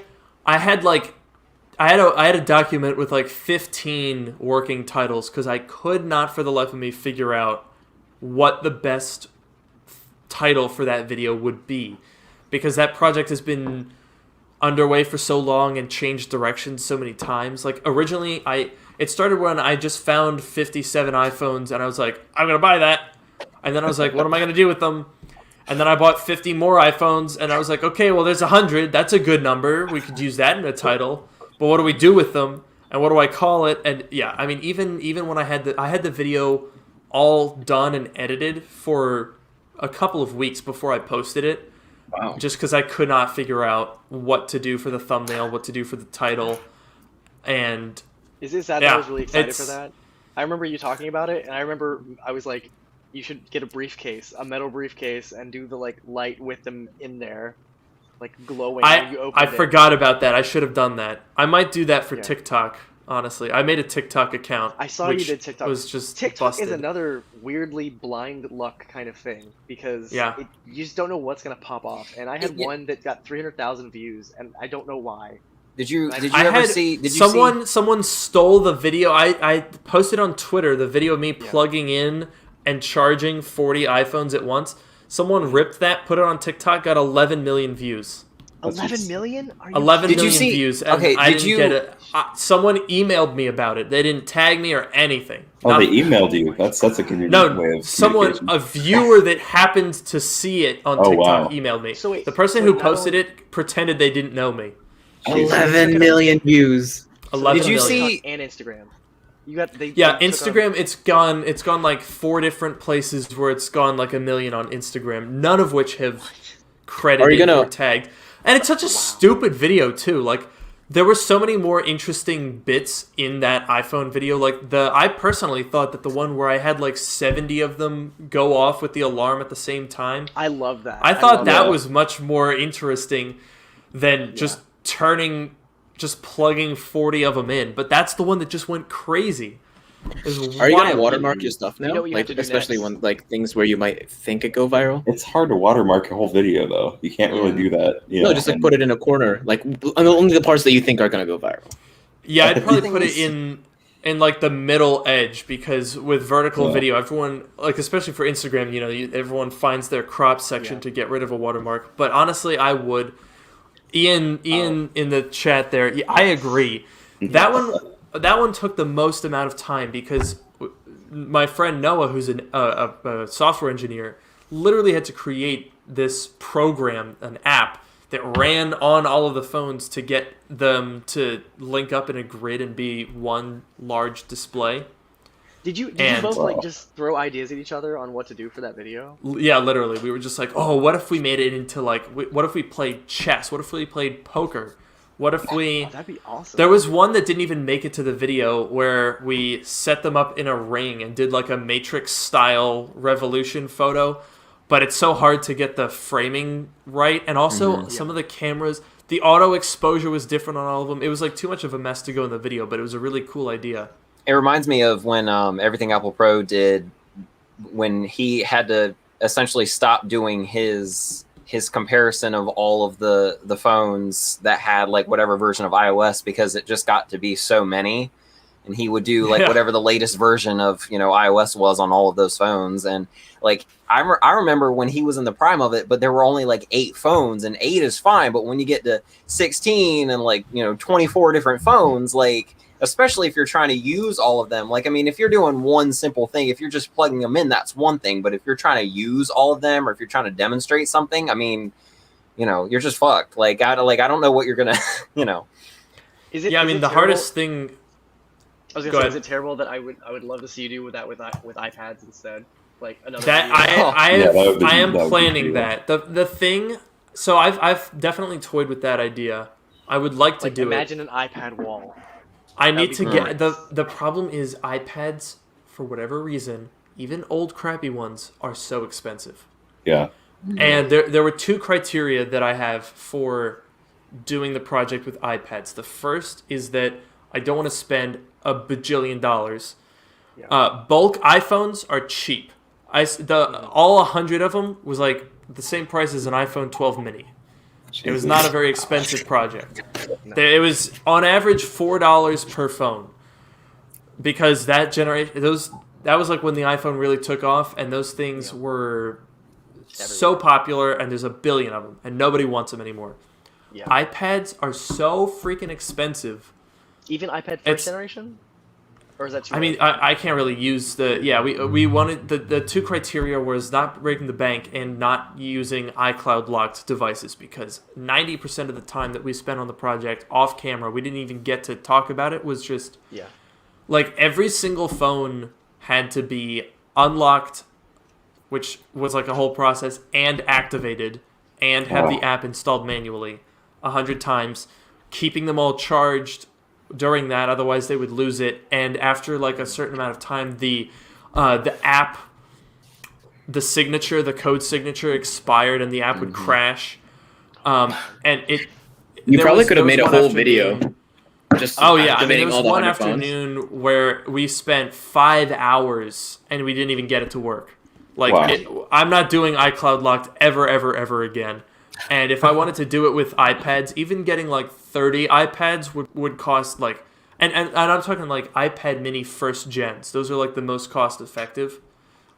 had a document with like 15 working titles because I could not for the life of me figure out what the best title for that video would be, because that project has been underway for so long and changed directions so many times. Like originally it started when I just found 57 iPhones and I was like, I'm gonna buy that, and then I was like, what am I gonna do with them? And then I bought 50 more iPhones and I was like, okay, well there's 100, that's a good number, we could use that in a title, but what do we do with them and what do I call it? And yeah, I mean, even when I had the video all done and edited for a couple of weeks before I posted it. Wow. Just because I could not figure out what to do for the thumbnail, what to do for the title, and Is it sad that I was really excited for that? I remember you talking about it, and I remember I was like, you should get a briefcase, a metal briefcase, and do the like light with them in there, like glowing when you open I it. forgot about that. I should have done that. I might do that for Yeah. TikTok. Honestly, I made a TikTok account. I saw you which did TikTok. Was just TikTok busted. is another weirdly blind luck kind of thing because Yeah. you just don't know what's gonna pop off. And I had Yeah. one that got 300,000 views, and I don't know why. Did you I ever had see? Did you someone stole the video. I posted on Twitter the video of me Yeah. plugging in and charging 40 iPhones at once. Someone ripped that, put it on TikTok, got 11 million views. 11 million? Are you 11 Did you million see- views, and okay, I did didn't you- get it. Someone emailed me about it. They didn't tag me or anything. Oh, they Nothing. emailed you. That's a convenient way No, of someone, communication. a viewer that happened to see it on Oh, TikTok wow. emailed me. So wait, the person so who not posted only- it pretended they didn't know me. 11 million views. 11 Did you million. see- and Instagram? You got they. Yeah, they took on- Instagram. It's gone like 4 different places where it's gone like 1 million on Instagram. None of which have credited Are you gonna- or tagged. And it's such a stupid video too. Like there were so many more interesting bits in that iPhone video. Like I personally thought that the one where I had like 70 of them go off with the alarm at the same time. I love that. I thought love that was much more interesting than just plugging 40 of them in. But that's the one that just went crazy. Are you gonna watermark your stuff now? You know what you have like to do especially next? when like things where you might think it go viral. It's hard to watermark a whole video, though. You can't really do that. You No, know, just like and- put it in a corner, like only the parts that you think are gonna go viral. Yeah, I'd probably thing put it is- in like the middle edge, because with vertical Yeah. video, everyone, like especially for Instagram, everyone finds their crop section Yeah. to get rid of a watermark. But honestly, I would. Ian in the chat there, I agree. That one took the most amount of time because my friend Noah, who's a software engineer, literally had to create this program, an app that ran on all of the phones to get them to link up in a grid and be one large display. Did you And- both like just throw ideas at each other on what to do for that video? Yeah, literally. We were just like, oh, what if we made it into like, what if we played chess? What if we played poker? What if we... That'd be awesome. There was one that didn't even make it to the video where we set them up in a ring and did like a Matrix-style revolution photo, but it's so hard to get the framing right, and also some of the cameras, the auto exposure was different on all of them. It was like too much of a mess to go in the video, but it was a really cool idea. It reminds me of when Everything Apple Pro did, when he had to essentially stop doing his comparison of all of the phones that had like whatever version of iOS, because it just got to be so many, and he would do like Yeah. whatever the latest version of iOS was on all of those phones. And like I remember when he was in the prime of it, but there were only like 8 phones, and 8 is fine, but when you get to 16 and like 24 different phones, like especially if you're trying to use all of them, like I mean, if you're doing one simple thing, if you're just plugging them in, that's one thing, but if you're trying to use all of them, or if you're trying to demonstrate something, I mean, you're just fucked. Like I don't know what you're gonna Is it? Yeah, I is mean, it the terrible- hardest thing... I was Go gonna say, ahead. is it terrible that I would love to see you do with that with iPads instead, like another. That video? Yeah, that would be- I am that would be planning cool. that. The thing... So I've definitely toyed with that idea. I would like to like do it. imagine an iPad wall. I That'd need be to great. get the problem is iPads, for whatever reason, even old crappy ones, are so expensive. Yeah. And there were 2 criteria that I have for doing the project with iPads. The first is that I don't want to spend a bajillion dollars. Yeah. Bulk iPhones are cheap. All 100 of them was like the same price as an iPhone 12 mini. It was not a very expensive project. It was on average $4 per phone, because that was like when the iPhone really took off, and those things were so popular, and there's a billion of them, and nobody wants them anymore. Yeah. iPads are so freaking expensive. Even iPad first It's- generation, or is that too? I mean, late? I can't really use we wanted the 2 criteria was not breaking the bank and not using iCloud locked devices, because 90% of the time that we spent on the project off camera, we didn't even get to talk about it, was just yeah. like every single phone had to be unlocked, which was like a whole process, and activated, and have the app installed manually 100 times, keeping them all charged during that, otherwise they would lose it. And after like a certain amount of time, the app, the code signature expired, and the app would crash. And it You there probably was- could have there made a was whole one video. afternoon- Just Oh yeah, I mean, activating there was all the one 100 phones. afternoon where we spent 5 hours and we didn't even get it to work. Like, Wow. I'm not doing iCloud locked ever again. And if I wanted to do it with iPads, even getting like 30 iPads would cost like, and I'm talking like iPad mini first gens. Those are like the most cost effective.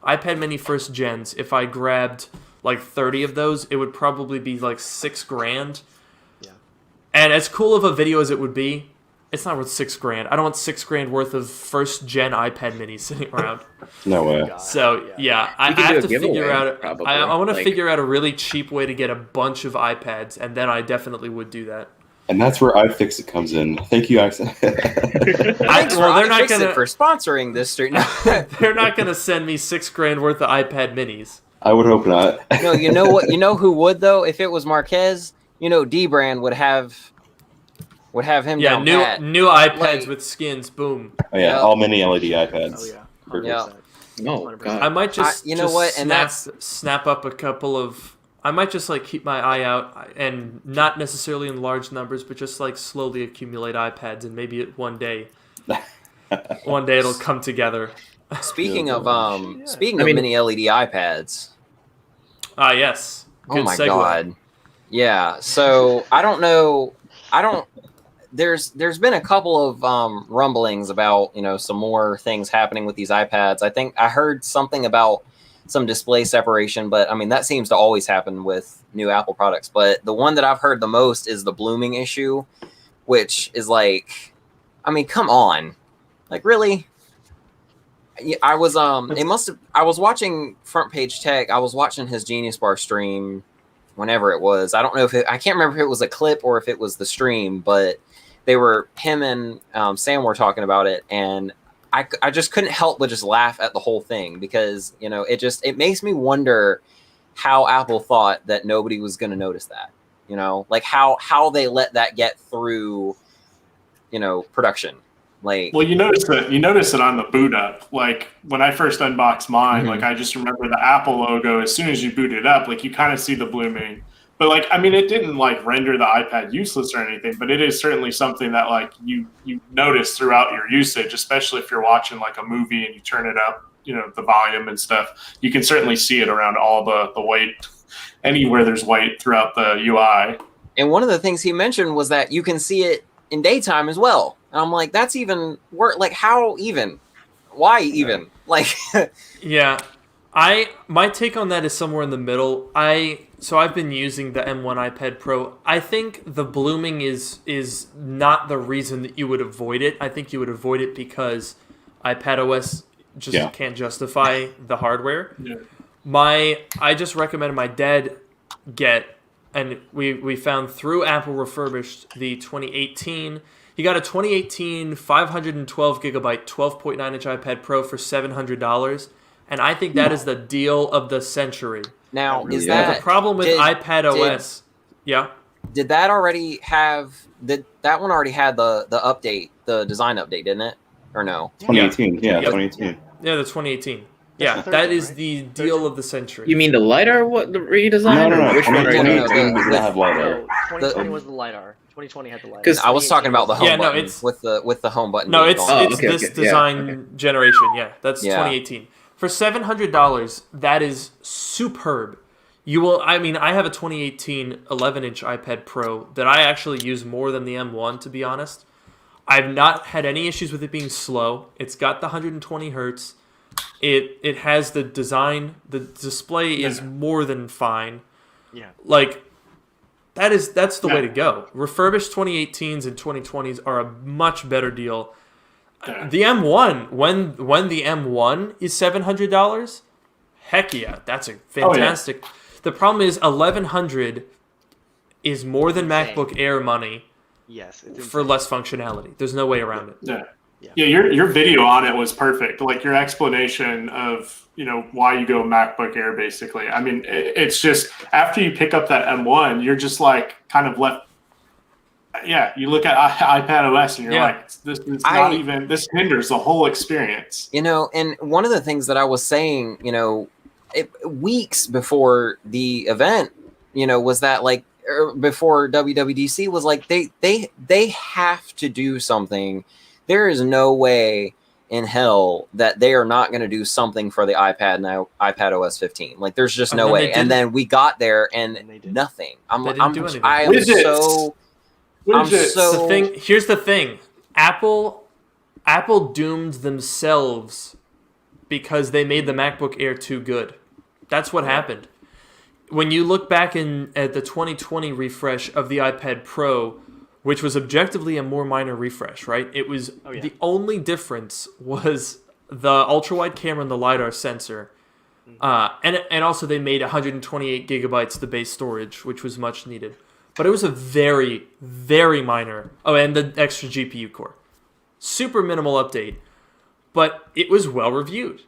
iPad mini first gens, if I grabbed like 30 of those, it would probably be like $6,000. Yeah. And as cool of a video as it would be, it's not worth $6,000. I don't want $6,000 worth of first gen iPad minis sitting around. No way. So yeah, I could do have a to figure giveaway, out. probably. I want to Like- figure out a really cheap way to get a bunch of iPads, and then I definitely would do that. And that's where iFixit comes in. Thank you, Accent. Thanks well, they're not iFixit gonna- for sponsoring this stream. They're not going to send me $6,000 worth of iPad minis. I would hope not. No, you know what? You know who would though? If it was Marquez, D-Brand would have him Yeah, down new pat. new iPads Like- with skins. Boom. Oh, yeah, Yeah. all mini LED iPads. Oh yeah. Perfect. 100%. Oh 100%. god. I might just you know just what? And snap up a couple of. I might just like keep my eye out and not necessarily in large numbers, but just like slowly accumulate iPads, and maybe one day it'll come together. Speaking of I mean- mini LED iPads. Ah, yes. Good Oh my segue. god. Yeah. So I don't know. There's been a couple of rumblings about some more things happening with these iPads. I think I heard something about some display separation, but I mean that seems to always happen with new Apple products. But the one that I've heard the most is the blooming issue, which is like, I mean, come on, like really. Yeah, I was I was watching Front Page Tech. I was watching his Genius Bar stream whenever it was. I don't know I can't remember if it was a clip or if it was the stream, but him and Sam were talking about it, and I just couldn't help but just laugh at the whole thing because it makes me wonder how Apple thought that nobody was going to notice that, like how they let that get through, production. Like, Well, you notice it on the boot up. Like when I first unboxed mine, Mhm. like I just remember the Apple logo. As soon as you boot it up, like you kind of see the blooming. But like, I mean, it didn't like render the iPad useless or anything. But it is certainly something that like you notice throughout your usage, especially if you're watching like a movie and you turn it up, the volume and stuff. You can certainly see it around all the white, anywhere there's white throughout the UI. and one of the things he mentioned was that you can see it in daytime as well. And I'm like, that's even worse. Like, how even? Why even? Like, Yeah, my take on that is somewhere in the middle. So I've been using the M1 iPad Pro. I think the blooming is not the reason that you would avoid it. I think you would avoid it because iPadOS just can't justify the hardware. Yeah. I just recommended my dad get, and we found through Apple Refurbished the 2018. He got a 2018 512 gigabyte 12.9 inch iPad Pro for $700, and I think that is the deal of the century. now really is is. that The problem with did- iPadOS, yeah. Did that already have that one already had the update, the design update, didn't it? Or no? 2018. Yeah, Yep. 2018. Yeah, the 2018. That's Yeah, the third that gen, is right? the Third deal gen? of the century. You mean the LiDAR? What the redesign? No. Or which one are you No, no, talking no, It about? does not have LiDAR. No, 2020 was the LiDAR. 2020 had the LiDAR. 'Cause I was talking about the home Yeah, no, button it's- with the home button. No, being it's gone. Oh, it's okay, this okay, yeah, design okay. generation. Yeah, that's Yeah. 2018. For $700, that is superb. You will. I mean, I have a 2018 11-inch iPad Pro that I actually use more than the M1. To be honest, I've not had any issues with it being slow. It's got the 120 hertz. It has the design. The display is more than fine. Yeah. Like that's the way Yeah. to go. Refurbished 2018s and 2020s are a much better deal. Yeah. The M1, when the M1 is $700, heck yeah, that's a fantastic. The problem is 1100 is more than Insane. MacBook Air money Yes. It's for insane. less functionality. There's no way around it. Yeah. Yeah. Yeah, your video on it was perfect. Like your explanation of, why you go MacBook Air basically. I mean, it's just after you pick up that M1, you're just like kind of left. Yeah, you look at iPadOS and you're Yeah. like, this hinders the whole experience. And one of the things that I was saying, weeks before the event, was that like before WWDC was like they have to do something. There is no way in hell that they are not going to do something for the iPad now, iPadOS 15. Like there's just And no then way. they And didn't. then we got there and they didn't. nothing. They didn't do anything. I am Widgets. so Widgets. so Here's the thing. Apple doomed themselves because they made the MacBook Air too good. That's what happened. When you look back at the 2020 refresh of the iPad Pro, which was objectively a more minor refresh, right? It was the only difference was the ultra-wide camera and the LiDAR sensor. And also they made 128 gigabytes the base storage, which was much needed. But it was a very, very minor... Oh, and the extra GPU core. Super minimal update. But it was well-reviewed.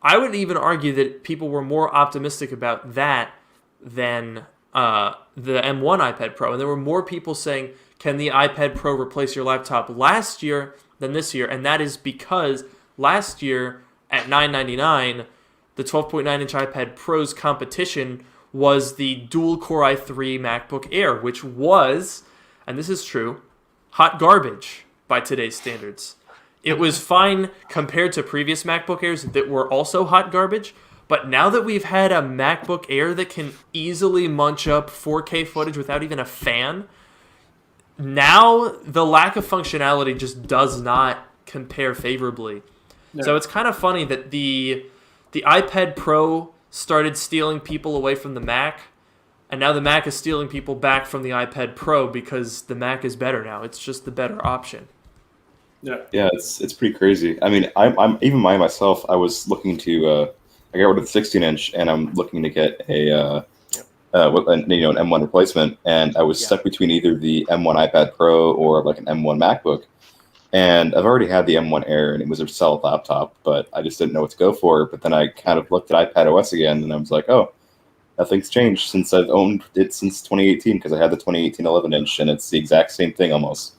I would even argue that people were more optimistic about that than the M1 iPad Pro. And there were more people saying, can the iPad Pro replace your laptop last year than this year? And that is because last year at $999, the 12.9-inch iPad Pro's competition was the dual-core i3 MacBook Air, which was, and this is true, hot garbage by today's standards. It was fine compared to previous MacBook Airs that were also hot garbage, but now that we've had a MacBook Air that can easily munch up 4K footage without even a fan, now the lack of functionality just does not compare favorably. No. So it's kind of funny that the iPad Pro started stealing people away from the Mac, and now the Mac is stealing people back from the iPad Pro because the Mac is better now. It's just the better option. Yeah, it's pretty crazy. I mean, I'm even myself. I was looking to I got rid of the 16-inch, and I'm looking to get an M1 replacement, and I was stuck between either the M1 iPad Pro or like an M1 MacBook. And I've already had the M1 Air, and it was a solid laptop, but I just didn't know what to go for. But then I kind of looked at iPad OS again, and I was like, oh, nothing's changed since I've owned it since 2018, because I had the 2018 11-inch, and it's the exact same thing almost.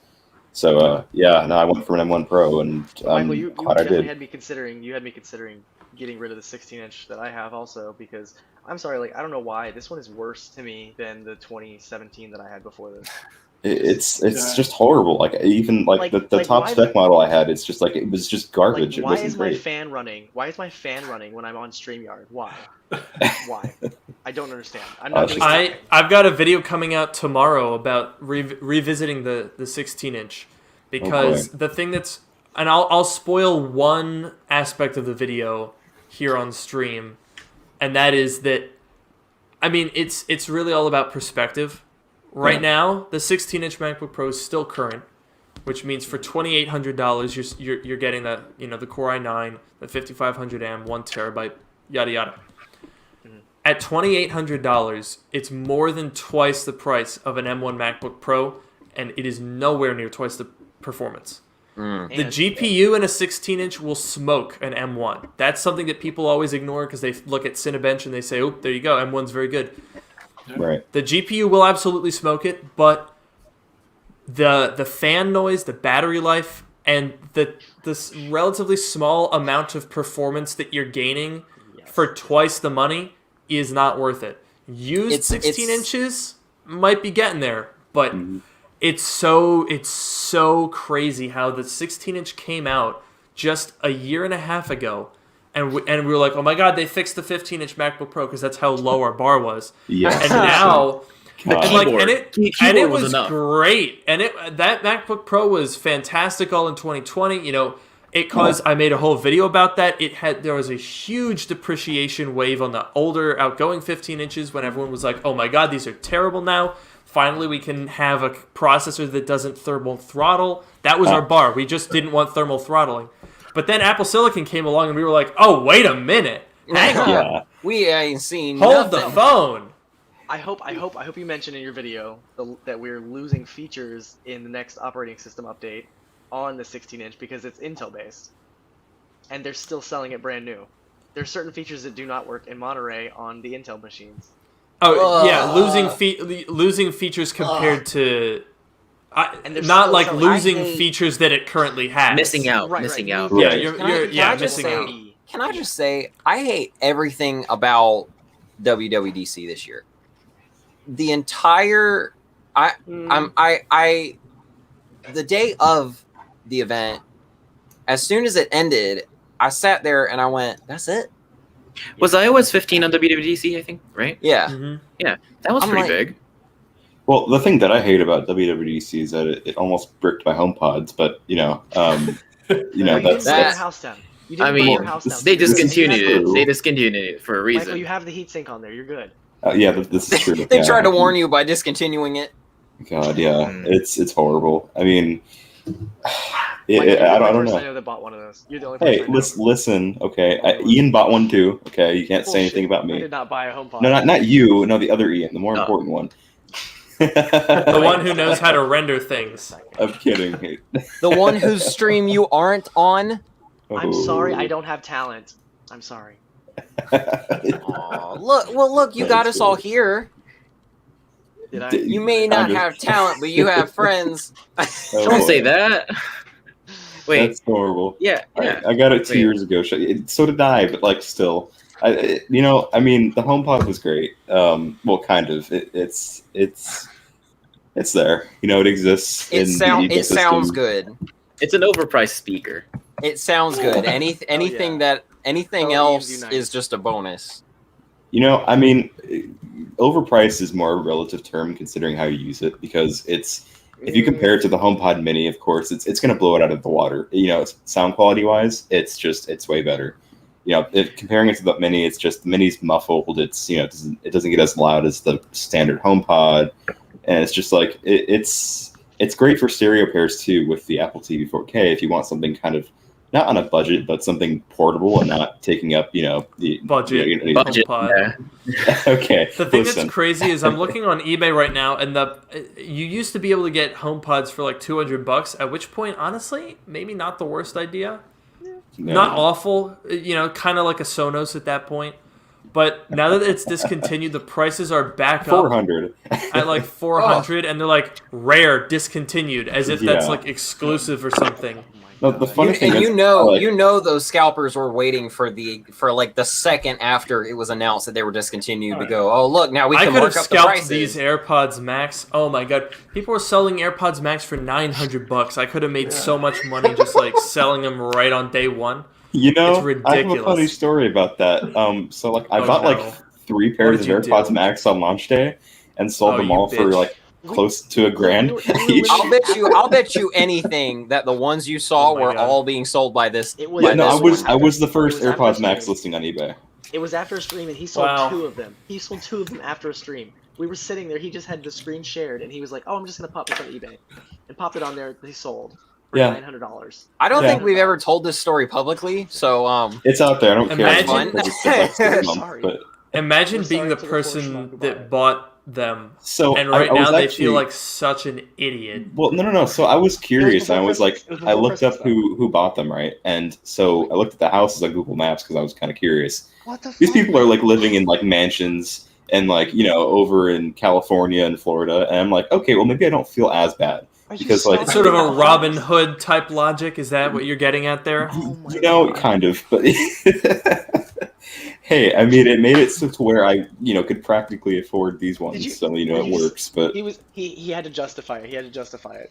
So, I went for an M1 Pro, and Michael, you glad I definitely did. had me considering getting rid of the 16-inch that I have also, because I'm sorry, like, I don't know why this one is worse to me than the 2017 that I had before this. It's just horrible. Like, even the top spec model I had, it's just like it was just garbage. Like, it wasn't my great. fan running? Why is my fan running when I'm on StreamYard? Why? Why? I don't understand. I'm not doing something. I've got a video coming out tomorrow about revisiting the 16-inch, because the thing that's, and I'll spoil one aspect of the video here on stream, and that is that, I mean, it's really all about perspective. Right now, the 16-inch MacBook Pro is still current, which means for $2,800 you're getting the Core i9, the 5500M, 1 terabyte, yada yada. Mm-hmm. At $2,800, it's more than twice the price of an M1 MacBook Pro, and it is nowhere near twice the performance. The GPU in a 16-inch will smoke an M1. That's something that people always ignore because they look at Cinebench and they say, oh, there you go, M1's very good. Right. The GPU will absolutely smoke it, but the fan noise, the battery life, and this relatively small amount of performance that you're gaining for twice the money is not worth it. Used 16 inches might be getting there, but it's so crazy how the 16-inch came out just a year and a half ago. And we were like, oh my god, they fixed the 15-inch MacBook Pro because that's how low our bar was. Yeah. And now, it was enough. great. And that MacBook Pro was fantastic all in 2020. You know, it caused. I made a whole video about that. There was a huge depreciation wave on the older outgoing 15 inches when everyone was like, oh my god, these are terrible now. Finally, we can have a processor that doesn't thermal throttle. That was our bar. We just didn't want thermal throttling. But then Apple Silicon came along and we were like, oh, wait a minute. Hang on. Yeah. We ain't seen Hold nothing. the phone. I hope you mentioned in your video that we're losing features in the next operating system update on the 16-inch because it's Intel based. And they're still selling it brand new. There's certain features that do not work in Monterey on the Intel machines. Oh, yeah, losing features compared to... not like losing features that it currently has. Missing out. Right. Yeah, you're missing out. Can I just say, I hate everything about WWDC this year. The entire, the day of the event, as soon as it ended, I sat there and I went, "That's it." Was iOS 15 on WWDC? I think, right? Yeah, yeah, that was pretty big. Well, the thing that I hate about WWDC is that it almost bricked my HomePods, but you that's didn't house them. You didn't I burn mean, your house down. they This is discontinued it. true. They discontinued it for a reason. Michael, you have the heatsink on there. You're good. Yeah, this is true. They Yeah. tried to warn you by discontinuing it. God, yeah, Mm. it's horrible. I mean, Mike, you're the I only don't person I know. know that bought one of those. You're the only person Hey, I know. listen. Okay, Only one. Ian bought one too. Okay, you can't say anything Bullshit. about I me. did not buy a HomePod. No, not you. No, the other Ian, the more Oh. important one. The one who knows how to render things. I'm kidding. The one whose stream you aren't on. I'm sorry, I don't have talent. I'm sorry. Aw, look, you got us all here. Did I? You may not Kind of. have talent, but you have friends. Don't say that. Wait. That's horrible. Yeah. Yeah. I got it 2 Wait. years ago. So did I, but like still, I mean, the HomePod was great. Well, kind of. It's there. It exists. It in sounds the ecosystem. sounds good. It's an overpriced speaker. It sounds good. Anything Oh, else Ian's is just a bonus. I mean, overpriced is more a relative term considering how you use it, because if you compare it to the HomePod Mini, of course, it's going to blow it out of the water. Sound quality wise, it's way better. Comparing it to the Mini, it's just the Mini's muffled. It doesn't get as loud as the standard HomePod, and it's just like it's great for stereo pairs too with the Apple TV 4K if you want something kind of not on a budget, but something portable and not taking up, the Budget. Budget. HomePod. Yeah. Okay. The thing listen. that's crazy is I'm looking on eBay right now, and you used to be able to get HomePods for like $200. At which point, honestly, maybe not the worst idea. No. Not awful. Kind of like a Sonos at that point. But now that it's discontinued, the prices are back up 400. at like 400, and they're like rare, discontinued, as if that's Yeah. like exclusive or something. No, the funny thing And is, you know those scalpers were waiting for like the second after it was announced that they were discontinued to go, oh look, now we I can could have mark up the scalped prices. these AirPods Max. Oh my god, people were selling AirPods Max for $900. I could have made so much money just like selling them right on day one. It's I have a ridiculous. funny story about that. So like I bought no. like 3 pairs of did you AirPods do? Max on launch day and sold Oh, them you all for bitch. like close to $1,000 You were each. literally- I'll bet you anything that the ones you saw Oh my were God. all being sold by this. It was- Yeah, no, this I was the first It was after AirPods Max streaming. listing on eBay. It was after a stream, and he sold Wow. 2 of them. He sold 2 of them after a stream. We were sitting there. He just had the screen shared, and he was like, "Oh, I'm just gonna pop this on eBay," and popped it on there. He sold for Yeah. $900. I don't Yeah. think we've ever told this story publicly, so It's out there. I don't care. Imagine- It's just like 6 months, Sorry. but Imagine We're being sorry the to the poor person schmuck who that bought bought them, so and right I was now they actually, feel like such an idiot. Well, no. So I was curious. before I was Christmas. like, It was I before looked up Christmas, who bought them, right? And so I looked at the houses on Google Maps because I was kind of curious. What the These fuck? people are like living in like mansions and like over in California and Florida, and I'm like, okay, well maybe I don't feel as bad. Are you because, like- It's stalking sort of a the Robin homes? Hood type logic. Is that what you're getting at there? Oh my God. Kind of, but hey, I mean, it made it so to where I could practically afford these ones, you- so did it you- works. But He had to justify it. He had to justify it.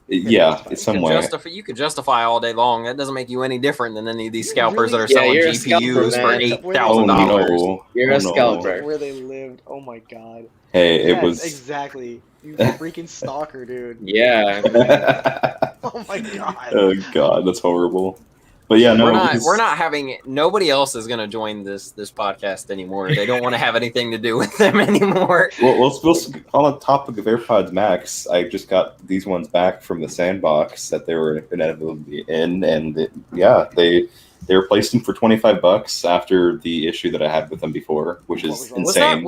yeah, You it's some way. you could justify all day long. That doesn't make you any different than any of these You scalpers that are really- Yeah, selling you're a GPUs scalper, for man. $8,000. no! You're Oh, a no. scalper. Where they lived. Oh my God. Hey, it Yes, was. exactly. You freaking stalker, dude. Yeah. Oh my God. Oh god, that's horrible. But yeah, no, We're not having. Nobody else is going to join this podcast anymore. They don't want to have anything to do with them anymore. Well, on the topic of AirPods Max, I just got these ones back from the sandbox that they were inevitably in, and they replaced them for $25 after the issue that I had with them before, which What is was wrong? insane.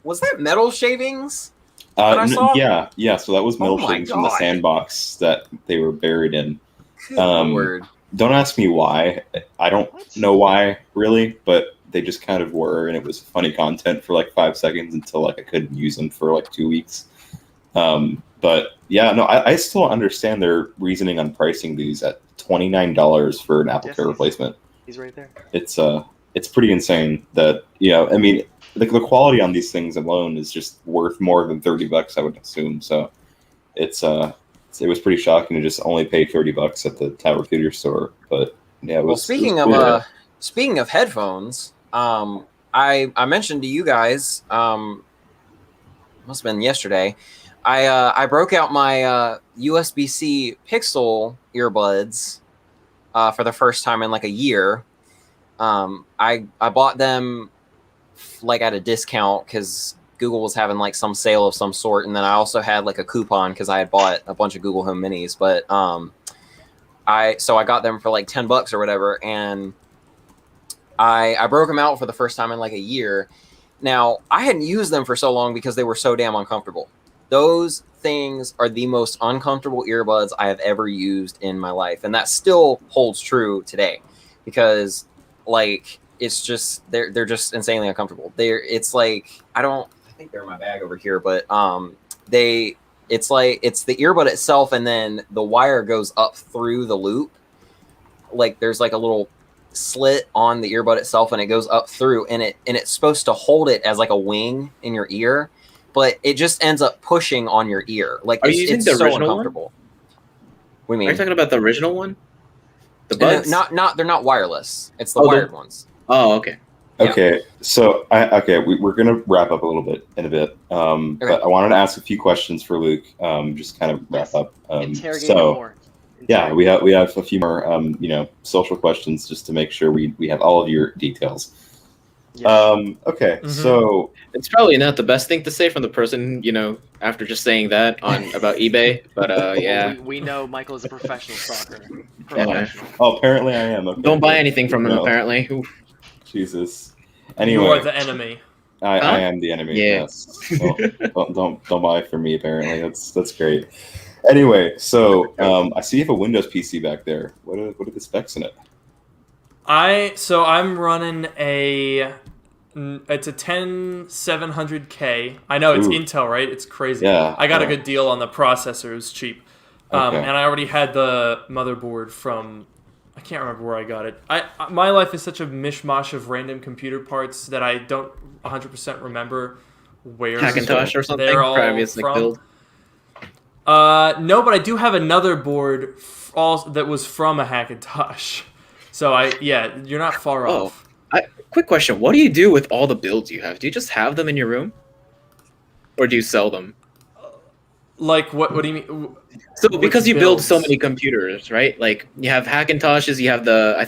Was that metal shavings? that I saw? Yeah. So that was Oh metal my shavings from the God. sandbox that they were buried in. Good Lord. Don't ask me why. I don't know why really, but they just kind of were, and it was funny content for like 5 seconds until like I couldn't use them for like 2 weeks. But yeah, no, I still don't understand their reasoning on pricing these at $29 for an Apple Yes, Care yes. replacement. He's right there. It's pretty insane that I mean the quality on these things alone is just worth more than $30, I would assume. So it was pretty shocking to just only pay $30 at the Tower Computer store. But yeah, it was. Well, speaking of headphones, I mentioned to you guys, must have been yesterday. I broke out my USB-C Pixel earbuds for the first time in like a year. I bought them like at a discount because Google was having like some sale of some sort, and then I also had like a coupon because I had bought a bunch of Google Home Minis. But I got them for like $10 or whatever, and I broke them out for the first time in like a year. Now, I hadn't used them for so long because they were so damn uncomfortable. Those things are the most uncomfortable earbuds I have ever used in my life, and that still holds true today because like it's just they're just insanely uncomfortable. It's like I think they're in my bag over here, but it's like it's the earbud itself, and then the wire goes up through the loop. Like there's like a little slit on the earbud itself, and it goes up through, and it's supposed to hold it as like a wing in your ear, but it just ends up pushing on your ear. Like it's the so original uncomfortable. What do you mean? Are you talking about the original one? The buds? No, they're not wireless. It's the Oh, wired ones. Oh, okay. Yeah. Okay, so we're gonna wrap up a little bit in a bit, but I wanted to ask a few questions for Luke. Just kind of wrap up. Interrogate So more. yeah, we have a few more social questions just to make sure we have all of your details. Yes. Okay, Mhm. so It's probably not the best thing to say from the person, after just saying that about eBay, but yeah. We know Michael is a professional stalker. Yeah. Professional. apparently I am. Okay, Don't buy good. anything from him, No. apparently. Oof. Jesus. You Anyway, are the enemy. I am the enemy. Yeah. Yes. Well, don't buy from me. Apparently, that's great. Anyway, so I see you have a Windows PC back there. What are the specs in it? I'm running it's a 10700K. I know it's Ooh. Intel, right? It's crazy. Yeah, I got a yeah. good deal on the processor. It was cheap. Okay. And I already had the motherboard from, I can't remember where I got it. My life is such a mishmash of random computer parts that I don't 100% remember where Hackintosh or something? they're all Previous from. build? No, but I do have another board that was from a Hackintosh. So you're not far Oh. off. Quick question. What do you do with all the builds you have? Do you just have them in your room? Or do you sell them? Like, what do you mean? So Which because you build so builds? many computers, right? Like you have Hackintoshes, you have I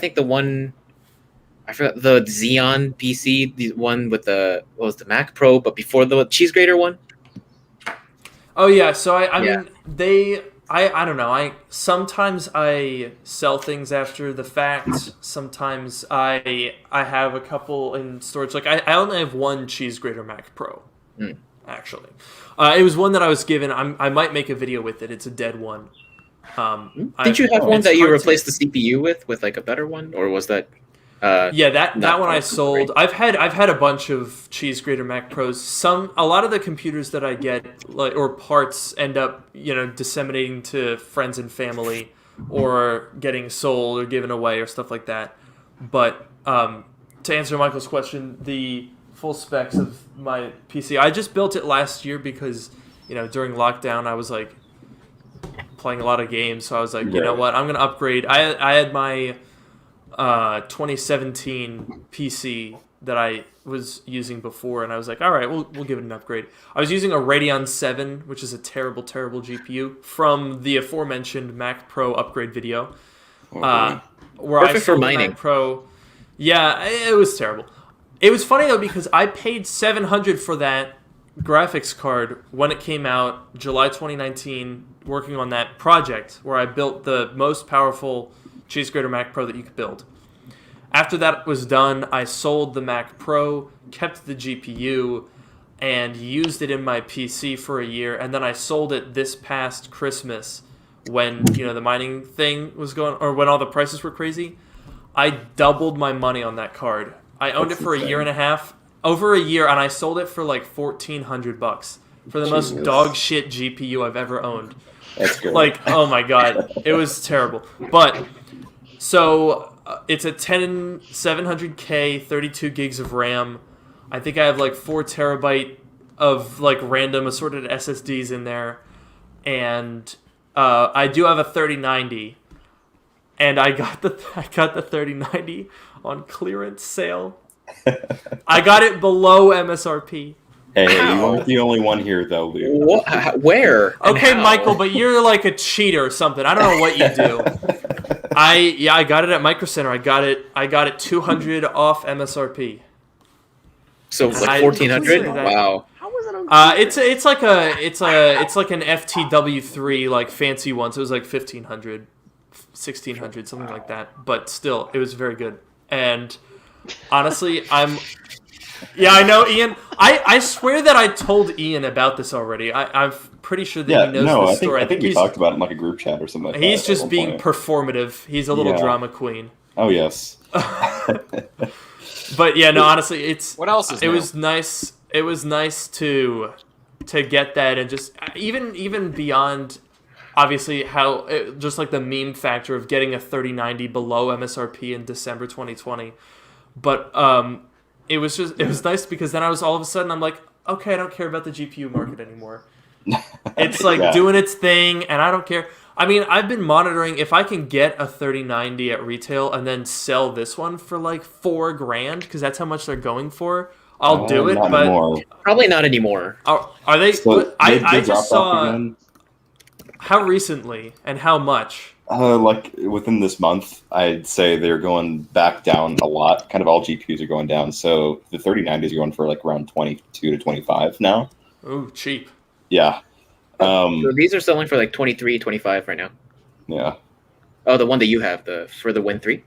forgot the Xeon PC, the one with the Mac Pro, but before the cheese grater one. Oh yeah, so I Yeah. mean I don't know. Sometimes I sell things after the fact. Sometimes I have a couple in storage. Like I only have one cheese grater Mac Pro, actually. It was one that I was given. I might make a video with it. It's a dead one. Did you have one it's that you hard to- replaced the CPU with like a better one, or was that? Yeah, that not one I possible, sold. I've had a bunch of cheese grater Mac Pros. A lot of the computers that I get or parts end up disseminating to friends and family, or getting sold or given away or stuff like that. But to answer Michael's question, the full specs of my PC, I just built it last year because during lockdown I was like playing a lot of games, so I was like, you know what, I'm gonna upgrade. I had my 2017 PC that I was using before, and I was like, all right, we'll give it an upgrade. I was using a Radeon 7, which is a terrible GPU, from the aforementioned Mac Pro upgrade video, where Perfect I for sold the mining. Mac Pro. Yeah, it was terrible. It was funny though because I paid $700 for that graphics card when it came out, July 2019, working on that project where I built the most powerful cheese grater Mac Pro that you could build. After that was done, I sold the Mac Pro, kept the GPU, and used it in my PC for a year, and then I sold it this past Christmas when the mining thing was going, or when all the prices were crazy. I doubled my money on that card. I owned it for a year and a half, over a year, and I sold it for like $1,400 for the most dog shit GPU I've ever owned. That's good. Like, oh my god, it was terrible. But so it's a 10700K, 32 gigs of RAM. I think I have like 4 terabyte of like random assorted SSDs in there, and I do have a 3090. And I got the 3090 on clearance sale. I got it below MSRP. Hey, you How? aren't the only one here, though, Luke. What? Where? and Okay, how? Michael, but you're like a cheater or something. I don't know what you do. I got it at Micro Center. I got it 200 off MSRP. So like 1,400. Wow. How was it unclear? It's like an FTW3 like fancy one. So it was like 1,500, 1,600, something like that. But still, it was very good. And honestly, yeah, I know, Ian. I swear that I told Ian about this already. I'm pretty sure that he knows this story. I think we talked about it in like a group chat or something like he's that. Just being performative. He's a little drama queen. Oh, yes. But yeah, no, honestly, What else is it new? was nice. It was nice to get that, and just even beyond, obviously, how just like the meme factor of getting a 3090 below MSRP in December 2020. But it was nice because then I was all of a sudden I'm like, okay, I don't care about the GPU market anymore. It's like doing its thing, and I don't care. I mean, I've been monitoring if I can get a 3090 at retail and then sell this one for like $4,000 because that's how much they're going for. I'll do it, not but anymore. Probably not anymore. Are they? So I they just dropped off saw again? how recently and how much. Like within this month, I'd say they're going back down a lot. Kind of all GPUs are going down. So the 3090s are going for like around 22 to 25 now. Ooh, cheap. Yeah. So these are selling for like 23, 25 right now. Yeah. Oh, the one that you have, for the Win 3?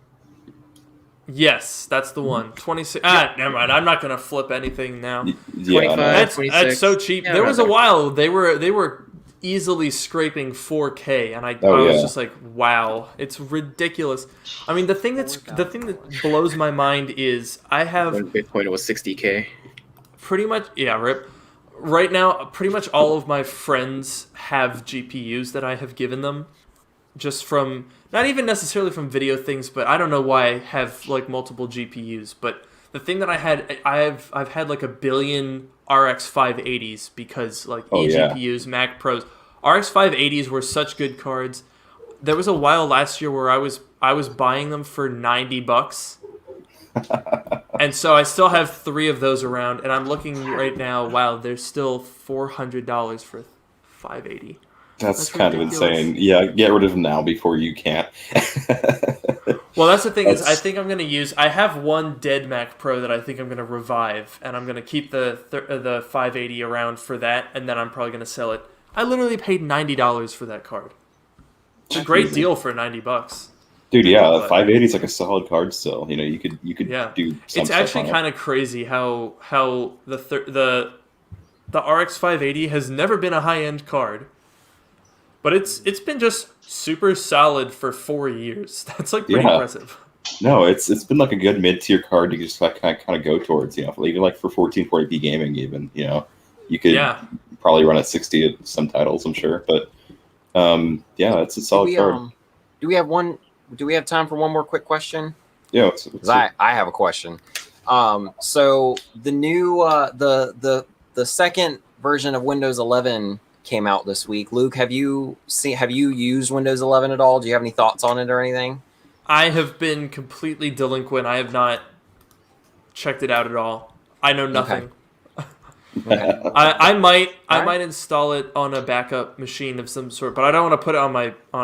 Yes, that's the one. 26. Never mind. I'm not gonna flip anything now. Yeah. 25. no. That's 26. so cheap. Yeah, There was a around there. while they were easily scraping 4K, and I Oh, was yeah. just like, wow, it's ridiculous. I mean, the thing that blows my mind is I have When Bitcoin was 60K. pretty much rip. Right now, pretty much all of my friends have GPUs that I have given them, just from not even necessarily from video things, but I don't know why I have like multiple GPUs. But the thing that I've had like a billion RX 580s because like eGPUs, Mac Pros, RX 580s were such good cards. There was a while last year where I was buying them for $90. And so I still have 3 of those around, and I'm looking right now. Wow, there's still $400 for 580. That's kind ridiculous. of insane. Yeah, get rid of them now before you can't. Well, that's the thing is, I think I'm going to use. I have one dead Mac Pro that I think I'm going to revive, and I'm going to keep the 580 around for that, and then I'm probably going to sell it. I literally paid $90 for that card. It's a great deal for $90. Dude, yeah, But- 580 is like a solid card still. You know, you could Yeah. do some It's stuff actually on it. kind of crazy how the RX 580 has never been a high end card, but it's been just super solid for 4 years. That's like pretty Yeah. impressive. No, it's been like a good mid-tier card to just like kind of go towards, you know, even like for 1440p gaming even, you know. You could probably run at 60 at some titles, I'm sure, but yeah, it's a solid card. Do we have time for one more quick question? Yeah, 'Cause I have a question. So the new the second version of Windows 11 came out this week. Luke, have you used Windows 11 at all? Do you have any thoughts on it or anything? I have been completely delinquent. I have not checked it out at all. I know nothing. Okay. I might Alright. install it on a backup machine of some sort, but I don't want to put it on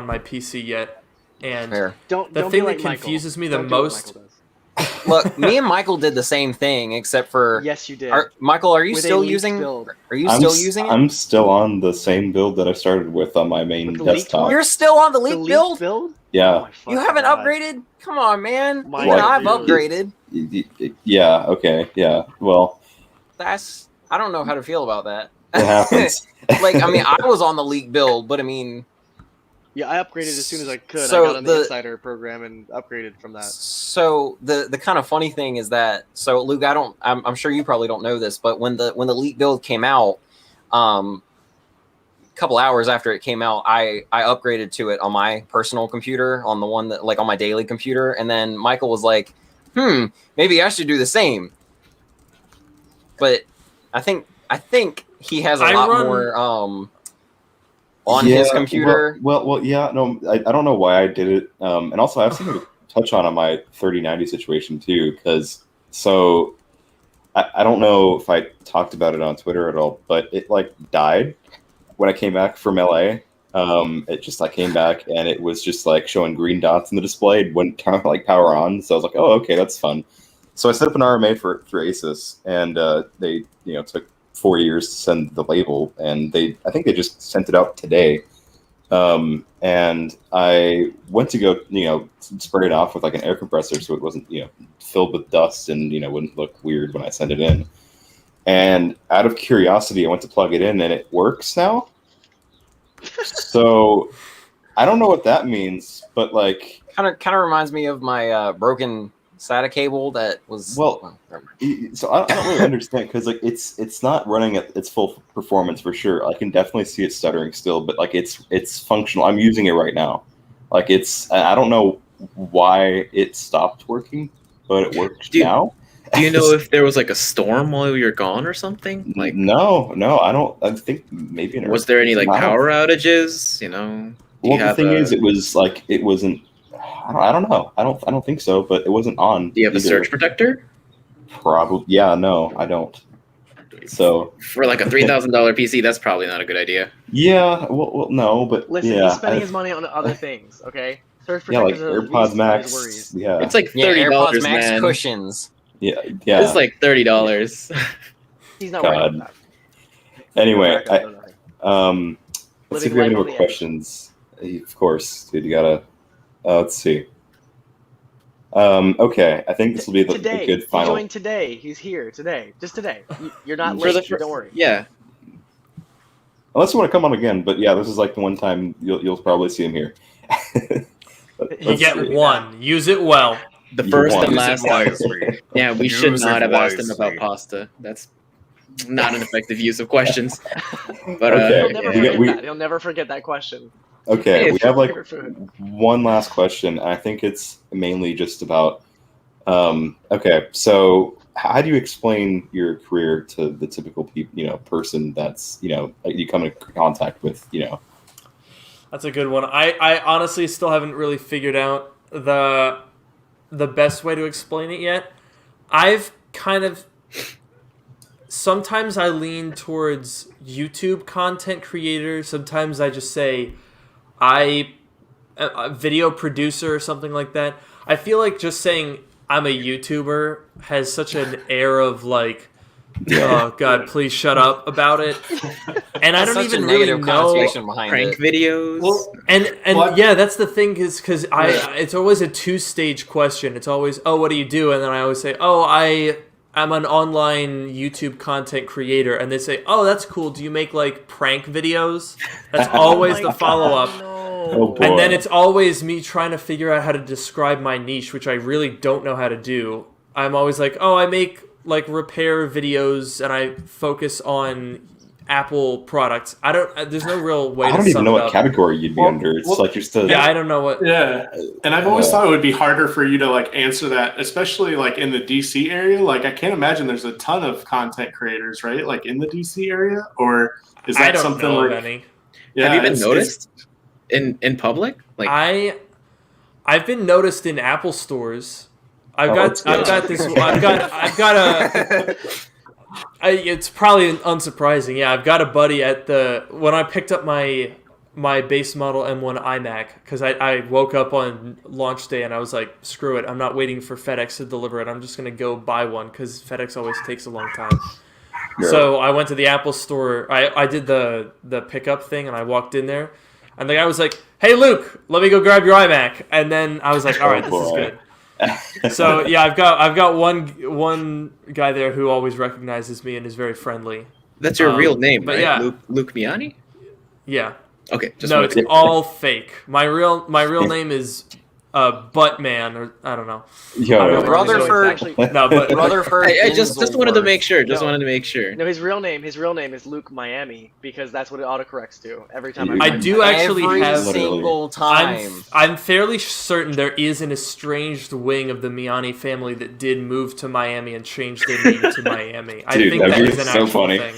my PC yet. And Fair. Don't the don't thing be that like Michael. confuses me the Don't do what most. Michael does. Look, me and Michael did the same thing, except for Yes, you did. Michael. Are you With a still leaked using? build. Are you I'm still s- using it? I'm still on the same build that I started with on my main With the leaked desktop. one? You're still on the The leak leaked build? build? Oh Yeah. my You fucking haven't God. upgraded? Come on, man. My Even I've God. upgraded. Yeah, okay, yeah. Well, I don't know how to feel about that. it happens. Like, I mean, I was on the leak build, but I mean, Yeah, I upgraded as soon as I could. So I got on the the- Insider program and upgraded from that. so the kind of funny thing is that, so Luke, I'm sure you probably don't know this, but when the leak build came out, a couple hours after it came out, I upgraded to it on my personal computer, on the one that, like, on my daily computer, and then Michael was like, maybe I should do the same. But I think he has a lot more on his computer. Well, yeah. No, I don't know why I did it. And also, I have something to touch on my 3090 situation too, because so I don't know if I talked about it on Twitter at all, but it like died when I came back from LA, It just I came back and it was just like showing green dots in the display. It wouldn't turn like power on, so I was like, oh, okay, that's fun. So I set up an RMA for Asus, and they took 4 years to send the label, and I think they just sent it out today. And I went to go spray it off with like an air compressor so it wasn't filled with dust and wouldn't look weird when I sent it in. And out of curiosity, I went to plug it in, and it works now. So I don't know what that means, but like kind of reminds me of my broken SATA cable that was so I don't really understand because like it's not running at its full performance for sure. I can definitely see it stuttering still, but like it's functional. I'm using it right now. Like I don't know why it stopped working, but it works now. Do you know if there was like a storm while you're gone or something? Like no, I don't. I think maybe. Was there any like power outages? Well, the thing is, it was like it wasn't. I don't know. I don't think so. But it wasn't on. Do you have a surge protector? Probably. Yeah. No, I don't. So for like a $3,000 PC, that's probably not a good idea. Yeah. Well, no, but listen, yeah, he's spending his money on other things. Okay. Surge protectors, like AirPods Max. Yeah. It's like $30, AirPods Max man. cushions. Yeah. It's like $30. He's not worried about that. Anyway, let's see if we have any more questions. Of course, dude. You gotta. Let's see. Okay, I think this will be a good final. He joined today. He's here today. Just today. You're not late. Don't worry. Yeah. Unless you want to come on again, but yeah, this is like the one time you'll probably see him here. You get one. Use it well. The first and last. Yeah, we should not have asked him about pasta. That's not an effective use of questions. But he'll never forget that question. Okay, we have like one last question. I think it's mainly just about. Okay, so how do you explain your career to the typical person that's you come in contact with? That's a good one. I honestly still haven't really figured out the best way to explain it yet. I've kind of sometimes I lean towards YouTube content creator. Sometimes I just say a video producer or something like that. I feel like just saying I'm a YouTuber has such an air of like, oh God, please shut up about it. And I don't even really know prank videos. Well, and yeah, that's the thing is because it's always a two-stage question. It's always, oh, what do you do? And then I always say, oh, I'm an online YouTube content creator. And they say, oh, that's cool. Do you make like prank videos? That's always the follow-up. Oh, boy. And then it's always me trying to figure out how to describe my niche, which I really don't know how to do. I'm always like, oh, I make like repair videos and I focus on Apple products. There's no real way to I don't even know what category you'd be under. It's like you're still. Yeah, I don't know what. Yeah. And I've always thought it would be harder for you to like answer that, especially like in the DC area. Like I can't imagine there's a ton of content creators, right? Like in the DC area, or is that something know like any. Yeah, have you been noticed in public? Like I've been noticed in Apple stores. I've got a. It's probably unsurprising. Yeah, I've got a buddy when I picked up my base model M1 iMac because I woke up on launch day and I was like, screw it, I'm not waiting for FedEx to deliver it. I'm just gonna go buy one because FedEx always takes a long time. Yeah. So I went to the Apple store. I did the pickup thing and I walked in there, and the guy was like, "Hey Luke, let me go grab your iMac." And then I was like, "All right, this is good." So yeah, I've got one guy there who always recognizes me and is very friendly. That's your real name, right? Yeah. Luke Miani? Yeah. Okay. No, it's all fake. My real name is Buttman, or I don't know. Rutherford. No, but Rutherford. I just wanted to make sure. Wanted to make sure. No, his real name is Luke Miami because that's what it autocorrects to every time. I do actually every have single time. I'm fairly certain there is an estranged wing of the Miani family that did move to Miami and change their name to Miami. I think that is an actual thing.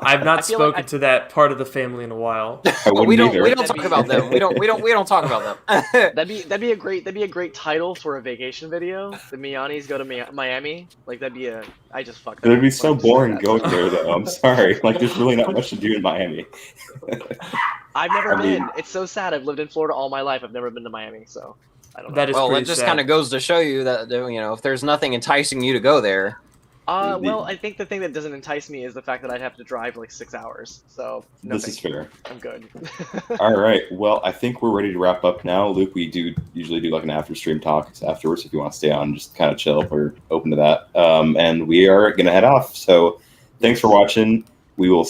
I've not spoken to that part of the family in a while. We don't talk about them. We don't talk about them. That'd be a great title for a vacation video. The Mianis go to Miami. Like I just fucked up. It'd be so boring going there though. I'm sorry. Like there's really not much to do in Miami. I've never I been. mean- It's so sad. I've lived in Florida all my life. I've never been to Miami, so I don't know. That is Well, pretty it just sad. kind of goes to show you that if there's nothing enticing you to go there. Well, I think the thing that doesn't entice me is the fact that I'd have to drive like 6 hours. So no, This is fair. I'm good. All right. Well, I think we're ready to wrap up now. Luke, we do usually do like an after stream talk afterwards. If you want to stay on, just kind of chill. We're open to that. And we are gonna head off. So thanks for watching. We will.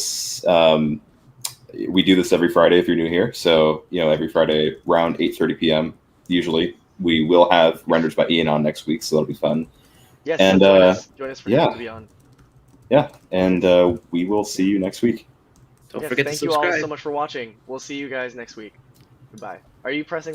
We do this every Friday if you're new here. So every Friday around 8:30 p.m. Usually we will have Renders by Ian on next week, so that'll be fun. Yes, And, join us for yeah. him to be on. Yeah, and we will see you next week. Don't Yes, forget to thank you subscribe. all so much for watching. We'll see you guys next week. Goodbye. Are you pressing the